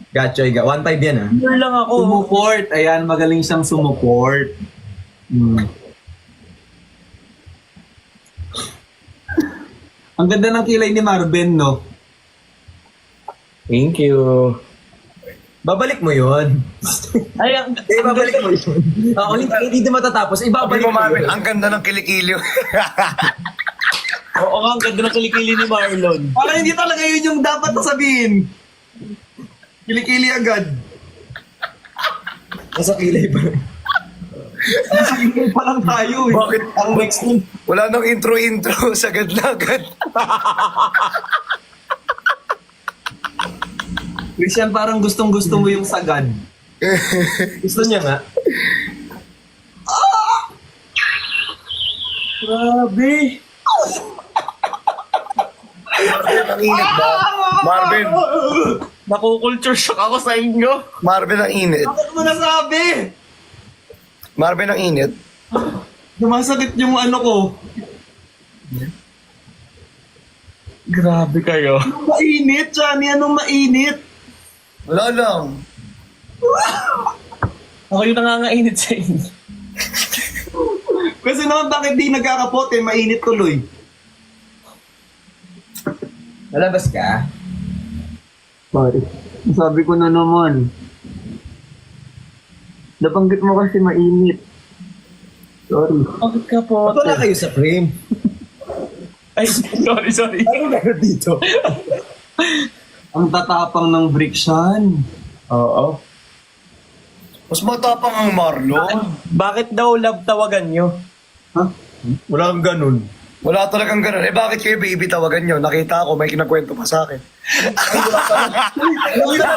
Gatchoy, 1-5 yan ha. Sure lang ako. Sumuport. Ayan, magaling siyang sumuport. Ang ganda ng kilay ni Marvin, no? Thank you. Babalik mo yun. Ay, Babalik mo yun. Hindi din matatapos. Sabi Ibabalik mo, mo Marvin, yun. ang ganda ng kilikiliw. oo nga, ang ganda ng kilikili ni Marlon. Parang hindi talaga yun yung dapat na sabihin. Kilikili agad. Nasa kilay pa rin. Kilikili pa lang tayo. Eh. Bakit? Ang next one. Wala nang intro, sagad na agad. Christian, parang gustong-gusto mo yung sagad. Gusto niya nga. Grabe. Marvin, ang init ba? Marvin, Nakukulture shock ako sa inyo. Marvin, ang init. Bakit mo nasabi? Marvin, ang init. Sumasakit yung ano ko. Grabe kayo. Anong mainit, Johnny? Anong mainit? Wala lang. Ako yung nangangainit sa inyo. Kasi naman bakit di nagkakapote? Mainit tuloy. Lalabas ka? Sorry. Sabi ko na naman. Nabanggit mo kasi mainit. Sorry. Bakit ka po? Ba't wala kayo sa frame? Ay, sorry. Ano meron dito? Ang tatapang ng Brickshan. Oo. Mas matapang ang Marlon. Bakit daw love tawagan nyo? Ha? Wala kang ganun. Wala talagang ganun. Eh bakit kayo baby tawagan nyo? Nakita ko, may kinagkwento pa sa akin. Wala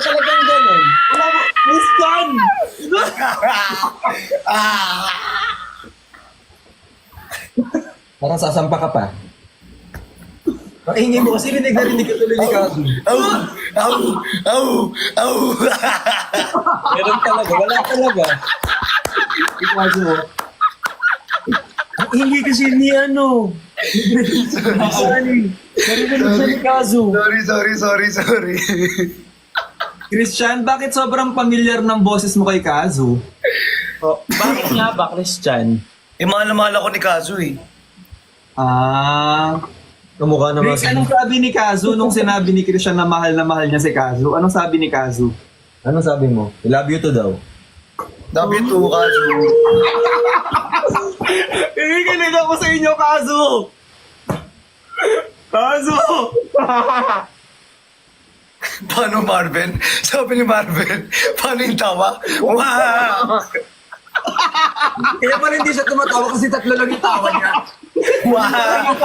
talagang ganun. Christian! Parang sasampa ka pa. Ang ingay mo kasi rinig na rinig ka tuloy ni Kazu. Au! Meron talaga, wala talaga. Ang ingay kasi ni ano. Narinig siya ni Kazu. Sorry. Christian, bakit sobrang familiar ng boses mo kay Kazu? Oh, bakit nga ba, Christian? Eh, mahal na mahal ako ni Kazu eh. Kamukha naman. Chris, anong sabi ni Kazu nung sinabi ni Christian na mahal niya si Kazu? Anong sabi ni Kazu? Ano sabi mo? I love you to daw. Love you too, Kazu. Kinikilig ako sa inyo, Kazu! Kazu! Paano Marvin? Sabi ni Marvin, paano yung tawa? Wow! Kaya pala hindi siya tumatawa kasi tatlo lang yung tawa niya. Wow!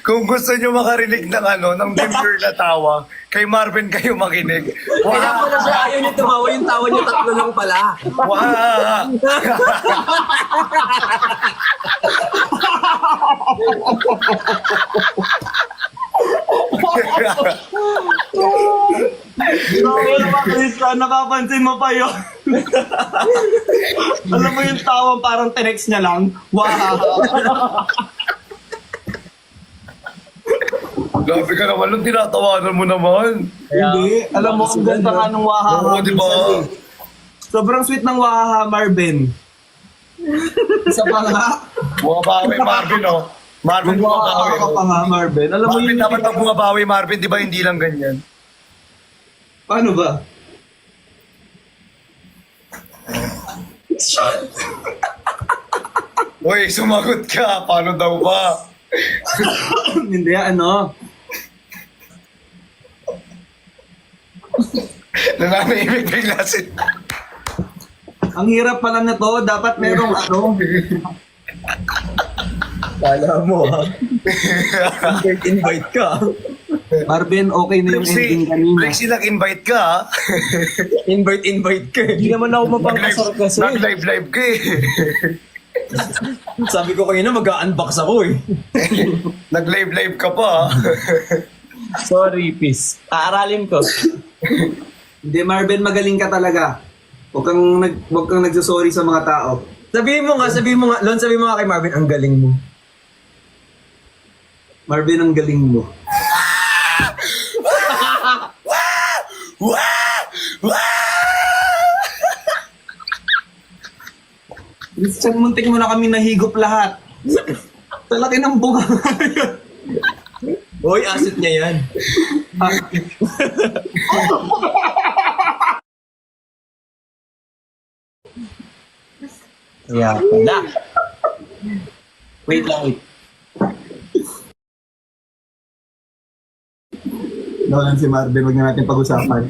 kung gusto nyo makarinig ng ng demure na tawa, kay Marvin kayo makinig. Kaya Wow! pala siya ayaw niya tumawa, yung tawa niya tatlo lang pala. Wow! Grabe naman, Christian. Napapansin mo pa yun. Alam mo yung tawang parang tinext niya lang. Wow! Grabe ka naman, nung tinatawanan mo naman. Hindi. Alam mo, ang ganda nga ng wahaha. Oo, di ba? Sobrang sweet ng wahaha, Marvin. Isa pa nga. Bumabawi, Marvin, oh. Marvin, bumabawi. Wahaha ka pa nga, Marvin. Alam mo Marvin, yung... dapat pag bumabawi, Marvin, di ba hindi lang ganyan? Paano ba? Uy, sumagot ka. Paano daw ba? Hindi, ano? Nananahimik bigla si... Ang hirap pala na to. Dapat merong ano. Kala mo ha? Invite ka. Marvin, okay na yung ending kanina. Brixie, nag-invite ka, ha? Invite ka. Hindi naman ako mapangkasar kasi. Nag-live ka eh. Sabi ko kanina mag-unbox ako eh. Nag-live ka pa, ha? Sorry, peace. Aaralin ko. Hindi, Marvin, magaling ka talaga. Huwag kang nagsasorry sa mga tao. Sabihin mo nga, Lon, sabihin mo nga kay Marvin, ang galing mo. Marvin, ang galing mo. Christian, muntik mo na kami nahigop lahat. Sa laki ng bunga. Hoy, asset niya yan. Kaya pala. Wait lang, wait. Nawalan si Marvin, huwag na natin pag-usapan.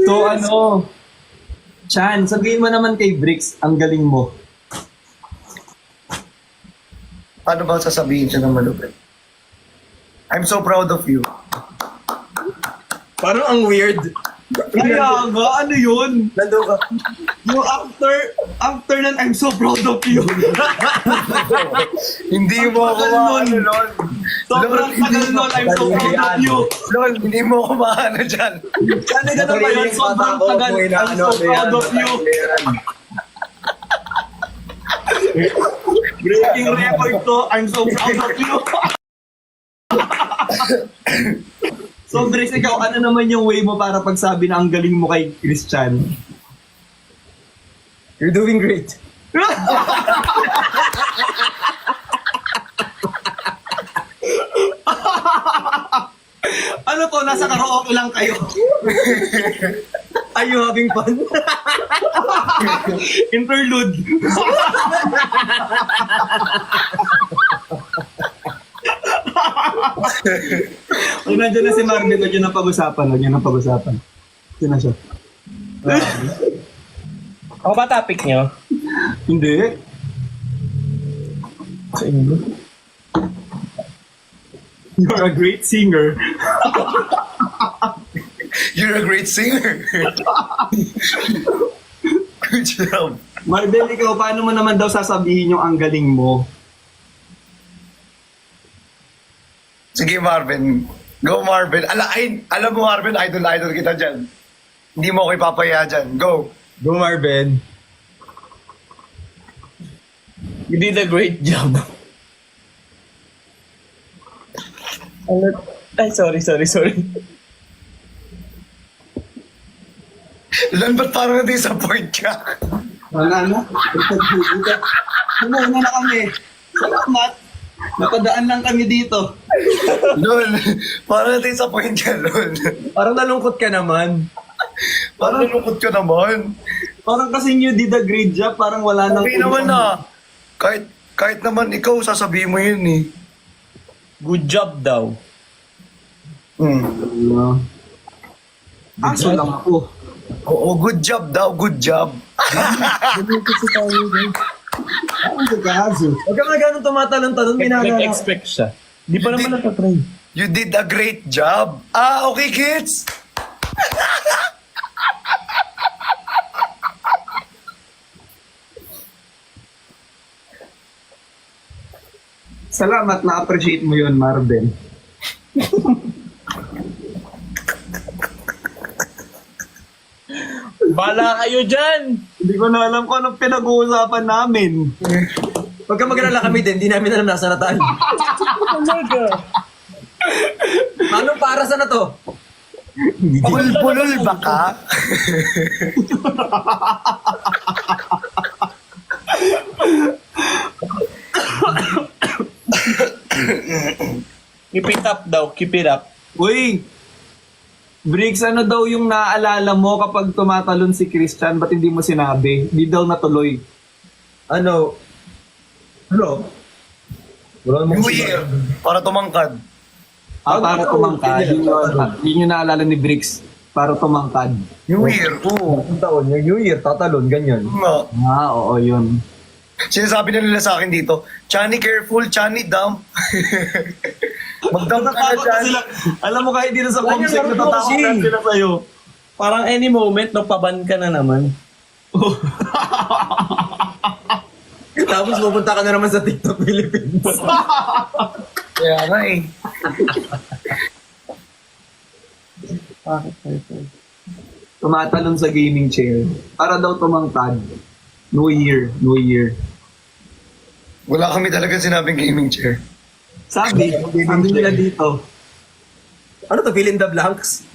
So ano, Chan, sabihin mo naman kay Bricks, ang galing mo. Ano ba sasabihin siya ng malupit? I'm so proud of you. Parang ang weird. Kaya nga, ano yun? Nandun ka. Yung after nun, I'm so proud of you. Hindi mo ako tagal nun. maano, Lol. Sobrang tagal nun, I'm so proud of you. Lol, hindi mo ako maano dyan. Sana ganun ba yun? Sobrang tagal, I'm so proud of you. Breaking record to, I'm so proud of you. So, Bricks, ikaw, ano naman yung way mo para pagsabi na ang galing mo kay Christian? You're doing great. Ano to? Nasa karaoke lang kayo. Are you having fun? Interlude. Pag nandiyan na si Marvin, huwag yun ang pag-usapan. Sino na siya? Ako ba topic nyo? Hindi. Sa inyo? You're a great singer. You're a great singer. Good job. Marvin, ikaw, paano mo naman daw sasabihin yung ang galing mo? Sige, Marvin. Go, Marvin. Alam mo, Marvin, idol kita dyan. Hindi mo ako ipapaya dyan. Go. Go, Marvin. You did a great job. Ay, sorry. Lan, ba't parang na-disappoint ka? Ano? Umuuna na kami. Salamat. Napadaan lang kami dito. Lol, parang na-disappoint ka, Lol. Parang nalungkot ka naman. Parang nalungkot ka naman. Parang kasi you did a great job. Parang wala nang... Okay naman na. Kahit naman ikaw, sasabihin mo yun eh. Good job daw. Aso lang ako. Oo, good job daw, good job. Ano ka kaso? Huwag ka nga ganun tumatalon-talon, ginagawa. Nag-expect siya. Di pa naman natatry. You did a great job. Ah, okay, kids. Salamat, na-appreciate mo yun, Marvin. Bala kayo dyan! Hindi ko na alam kung anong pinag-uusapan namin. Huwag ka mag-alala kami din, di namin alam nasa na tayo. Anong para sa na to? Pulpulol ba ka? Keep it up daw, keep it up. Uy! Briggs, ano daw yung naaalala mo kapag tumatalon si Christian? Ba't hindi mo sinabi? Di daw natuloy. Ano? Wala namang New Year, para tumangkad. Para tumangkad. Yun yung naalala ni Briggs. Para tumangkad. New Year, oo. Ang taon, yung New Year, tatalon, ganyan. Nga. Oo, yun. Sinasabi na nila sa akin dito, Chani careful, Chani dump. Mag-dump ka na, Natatakot na Chani. sila. Alam mo, kahit dito sa Wala Comsec, niya, natatakot na Marvin. sila sa'yo. Parang any moment, no, paban ka na naman. Tapos pupunta ka na naman sa TikTok Philippines. Kaya nga eh. Tumatalon sa gaming chair. Para daw tumangkad. New Year. Wala kami talaga sinabing gaming chair. Sabi nila dito. Ano to, fill in the blanks?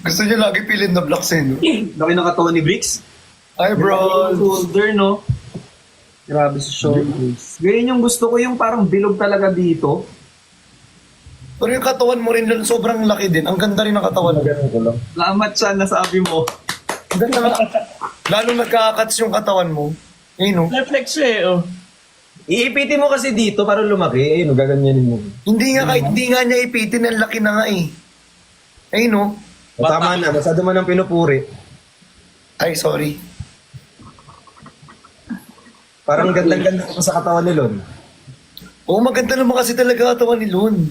Gusto niya lagi pilin na blocks eh, no? Laki ng katawan ni Briggs. Hi, bro. Shoulder, no? Grabe sa shoulders. Ganyan yung gusto ko, yung parang bilog talaga dito. Pero yung katawan mo rin nun, sobrang laki din. Ang ganda rin ng katawan. Ganun ko lang. Salamat siya, nasabi mo. Ang ganda nga. Lalo nagkakats yung katawan mo. Eh, no? Reflex siya eh, oh. Iipitin mo kasi dito para lumaki. Ayun, gaganyanin mo. Hindi nga, kahit hindi nga niya ipitin, ang laki na nga eh. Eh, no? O, tama na, masyado mo nang pinupuri. Ay, sorry. Parang gandang-ganda ko sa katawan ni Lon. Oo, maganda naman kasi talaga katawan ni Lon.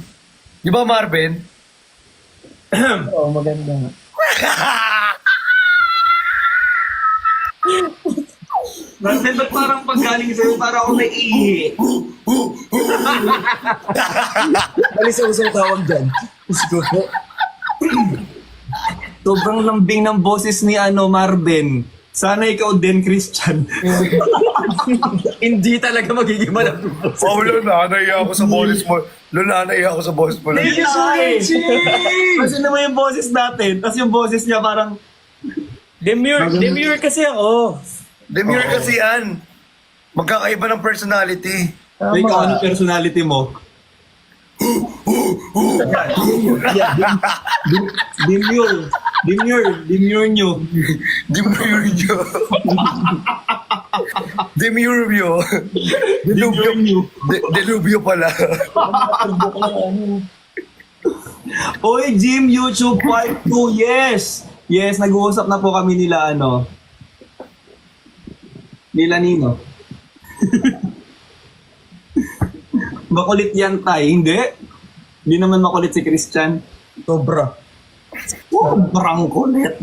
Di ba, Marvin? Oo, maganda nga. Marcel, ba't parang paggaling sa'yo, para ako naiihi? Ano sa usong tawag dyan? Sobrang lambing ng boses ni Marvin. Sana ikaw din, Christian. Hindi talaga magiging malapit. Oh, Lon, naiya ako sa boses mo. Lon, naiya ako sa boses mo. Thank you so much! Kasi naman yung boses natin, tapos yung boses niya parang, Demure kasi ako. Demure kasi yan. Magkakaiba ng personality. ikaw, ano personality mo? Demure nyo. Demiurgyo. Demiurgyo. Demure nyo. Delubyo pala. Oy, Jim, YouTube Part 2, yes! Yes, nag-uusap na po kami nila, nila Nino. Makulit yan, Tay. Hindi naman makulit si Christian. Sobra. Sobrang kulit.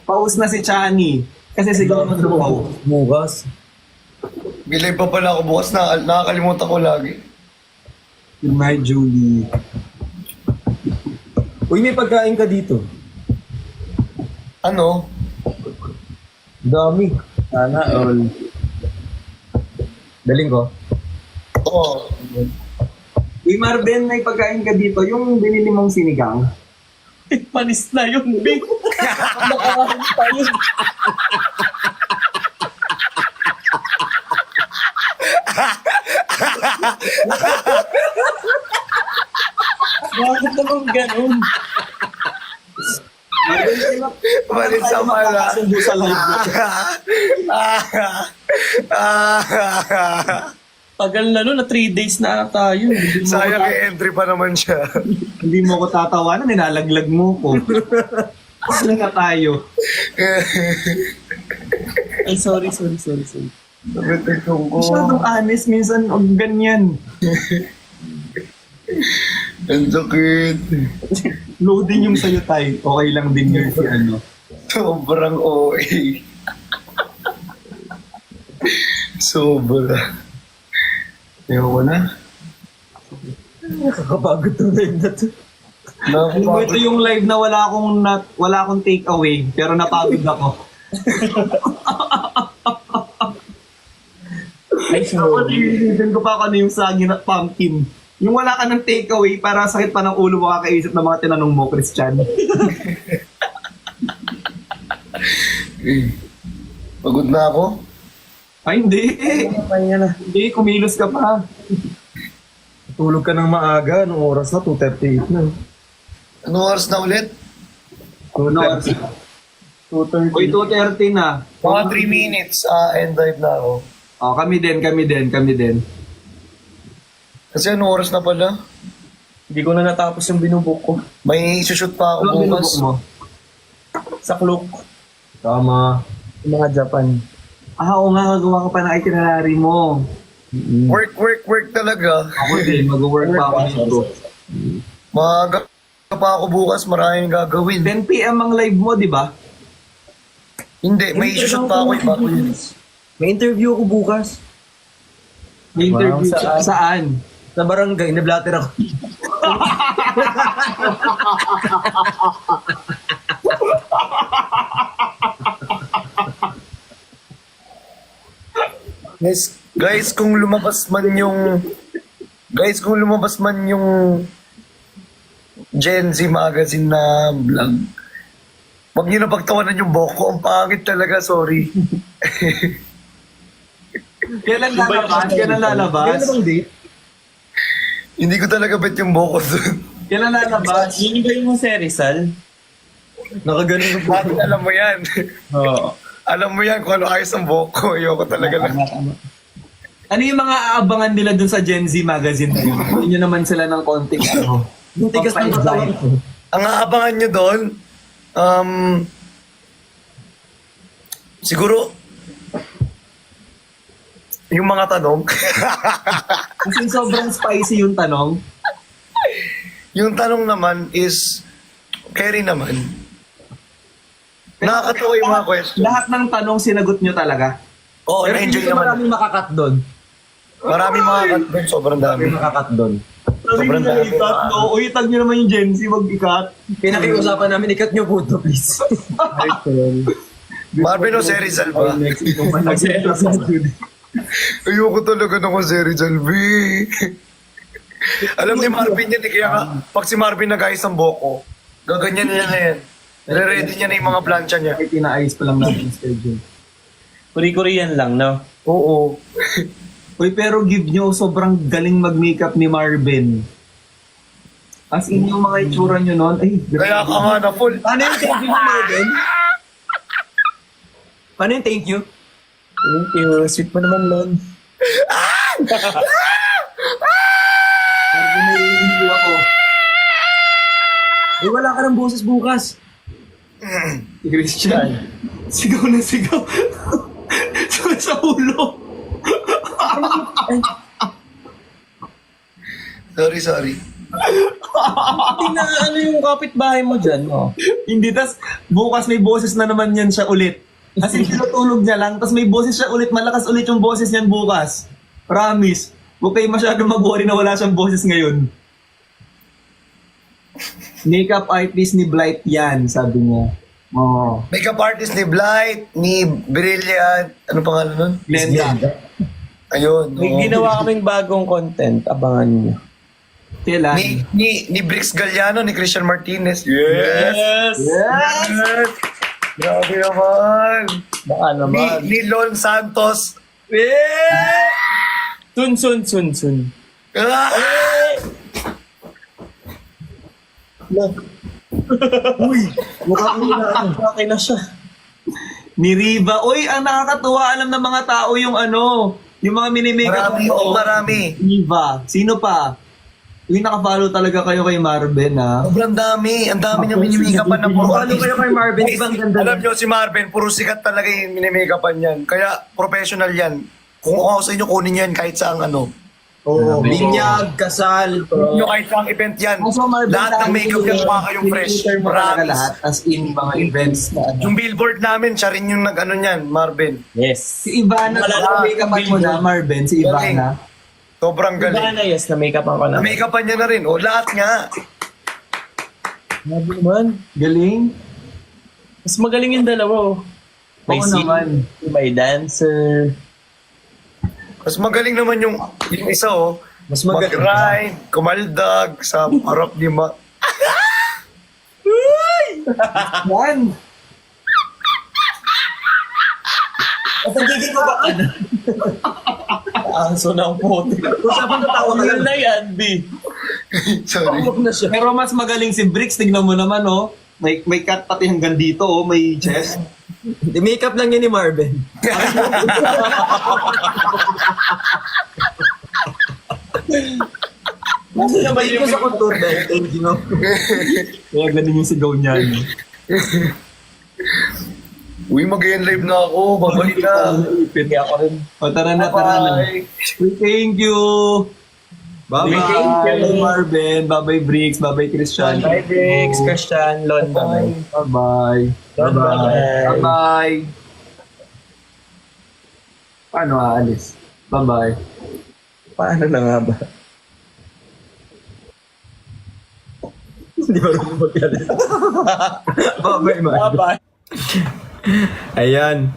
Paus na si Chani. Kasi sigaw ng lumaw. Bukas. Bilay pa pala ako bukas na nakakalimutan ko lagi. Good night, Julie. Uy, may pagkain ka dito. Ano? Dami. Sana all. Daling ko. Oo. Uy, Marvin, may pagkain ka dito. Yung binili mong sinigang. Panis na yun, Big. Nakawahan tayo. Bakit naman ganun? Malit sa pala. Sundo sa live mo. Tagal na nun, na 3 days na tayo. Sayang i-entry pa naman siya. Hindi mo ko tatawanan, nilalaglag mo ko. Ano na tayo? Ay, sorry. Masyadong honest, minsan og ganyan. Ang sakit. Loading yung sa'yo, Tay. Okay lang din yun si Sobrang OA. Sobra. Ewan ko na. Nakakapagod tong live na to. Alam mo, ito yung live na wala akong take away, pero napagod ako. Ay, Ako, nililitin ko pa ako yung saging at pumpkin. Yung wala ka ng take away, para sakit pa ng ulo mo kakaisip ng mga tinanong mo, Christian. Pagod na ako. Ay, hindi. Hindi, kumilos ka pa. Tulog ka ng maaga. Anong oras na? 2:38 na. Anong oras na ulit? Ano? 2:30. Uy, 2:30 na. Mga 3 minutes. End dive na ako. Oh, kami din. Kasi anong oras na pala? Hindi ko na natapos yung binubuk ko. May isushoot pa ako Ano bukas. binubok mo? Sa Klook. Tama. Yung mga Japan. Oo nga, gagawa ka pa ng itinerary mo. Work talaga. Ako din, mag-work pa ako dito. Maaga pa ako bukas. Maraming gagawin. 10 p.m. ang live mo, di ba? Hindi, may isushoot pa ako. Iba ko yun. May interview ako bukas. May interview Wow, saan? Sa barangay. Nablatter ako. Guys, kung lumabas man yung Gen Z magazine na vlog, wag niyo na pagtawanan yung boko. Ang pangit talaga, sorry. Kailan lalabas? Kailan na bang date? Hindi ko talaga bet yung boko dun. Kailan lalabas? Yun ba yung si Rizal? Nakaganon na po. Bakit alam mo yan? Oo. Alam mo yan kung ano ayos ang boko. Ayoko talaga lang. Ano yung mga aabangan nila dun sa Gen Z magazine na yun? Hindi nyo naman sila ng konting Yung tigas ng katawan ko. Ang aabangan nyo doon, siguro, yung mga tanong. Kasi sobrang spicy yung tanong. Yung tanong naman is, carry naman. Nakakatawa yung mga question. Lahat ng tanong sinagot nyo talaga. Oo, Pero na-enjoy hindi ko naman. maraming makakat doon. Marami mga cut doon, sobrang dami. Maraming makakat doon. Sobrang dami. ikat, no? Uy, tag nyo naman yung Gen Z, mag-ikat. Pinakiusapan namin, ikat nyo po to, please. Marvin o si Rizal ba? Ayoko talaga ng si Rizal, B. Alam ni Marvin yan, kaya nga, pag si Marvin nag-ayos ng boko, gaganyan niya na yan. Re-ready niya na yung mga plancha niya. Ay, pinaayos pa lang natin yung schedule. Korean lang, no? Oo. Uy, pero give nyo, sobrang galing mag-makeup ni Marvin. As in yung mga itsura nyo nun, ay, Kaya ka nga na full. Paano yung thank you, Marvin? Paano yung thank you? Thank you. Sweet mo naman, Lon. Marvin, naiinyo ako. Eh, wala ka ng boses bukas. Si Christian. Sigaw na sigaw. Sakit sa ulo. Sorry. Tingnan ano yung kapitbahay mo dyan, oh. Hindi, tas bukas may boses na naman yan siya ulit. As in, tinutulog niya lang, tas may boses siya ulit, malakas ulit yung boses niyan bukas. Promise. Huwag kayo masyado mag-worry na wala siyang boses ngayon. Makeup artist ni Blight yan, sabi niya. Oo. Makeup artist ni Blight, ni Brilliant, ano pangalan nun? Glenda. Ayun. May oo. ginawa kaming bagong content. Abangan nyo. Kailan? Ni Brix Galliano, ni Christian Martinez. Yes! Yes! Grabe naman. Baka naman. Ni Lon Santos. Sun. Ah! Okay na siya. Ni Riva. Uy, ang nakakatuwa, alam ng mga tao yung ano, yung mga mini-makeup. Marami, marami. Riva. Sino pa? Yung nakafollow talaga kayo kay Marvin, ha? Sobrang dami. Ang dami niyang minimikapan na puro Paano kayo kay Marvin? Guys, Ibang ganda alam niyo si Marvin, puro sikat talaga yung minimikapan yan. Kaya professional yan. Kung ako sa inyo, kunin niyo yan kahit saang ano. Oo. Binyag, kasal. Kunin niyo kahit saang event yan. Also, Marvin, Lahat ng makeup yan, mukha kayong fresh. Piniliter mo talaga Promise. lahat, as in mga events na ano. Yung billboard namin, siya rin yung nag-ano niyan, Marvin. Yes. Si Ivana, make-upan mo na, Marvin, si Ivana. Sobrang Baka galing. na yes, na makeup ako na. Na-makeupan niya na rin. O, lahat nga. Grabe naman. Galing. Mas magaling yung dalawa, oh. May Oo naman. singer, may dancer. Mas magaling naman yung isa, oh. Mas magaling. Mag-ride, kumaldag sa harap ni Ma. Yan. At nagiging ko ba? Aso ng puti. Usapan na tawa Yun ka na yan, B. Sorry. Huwag na siya. Pero mas magaling si Brix, tignan mo naman, oh. May cut pati hanggang dito, oh. May chest. Di makeup lang yun ni Marvin. Thank you sa contour dahil. Thank you. Kaya ganun yung sigaw niya. Uy, mag-live na ako. Babalik na. Hindi ako rin. O, tara na, tara na. Bye. Thank you. Bye-bye. Thank you, Marvin. Bye-bye, Brix. Bye-bye, Christian. Bye, Briggs, Christian, Lon. Bye. Bye-bye. Bye-bye. Bye-bye. Paano aalis? Bye-bye. Paano na nga ba? Hindi ba rin mag-alis? Bye-bye, Marvin. Bye-bye. Ayan.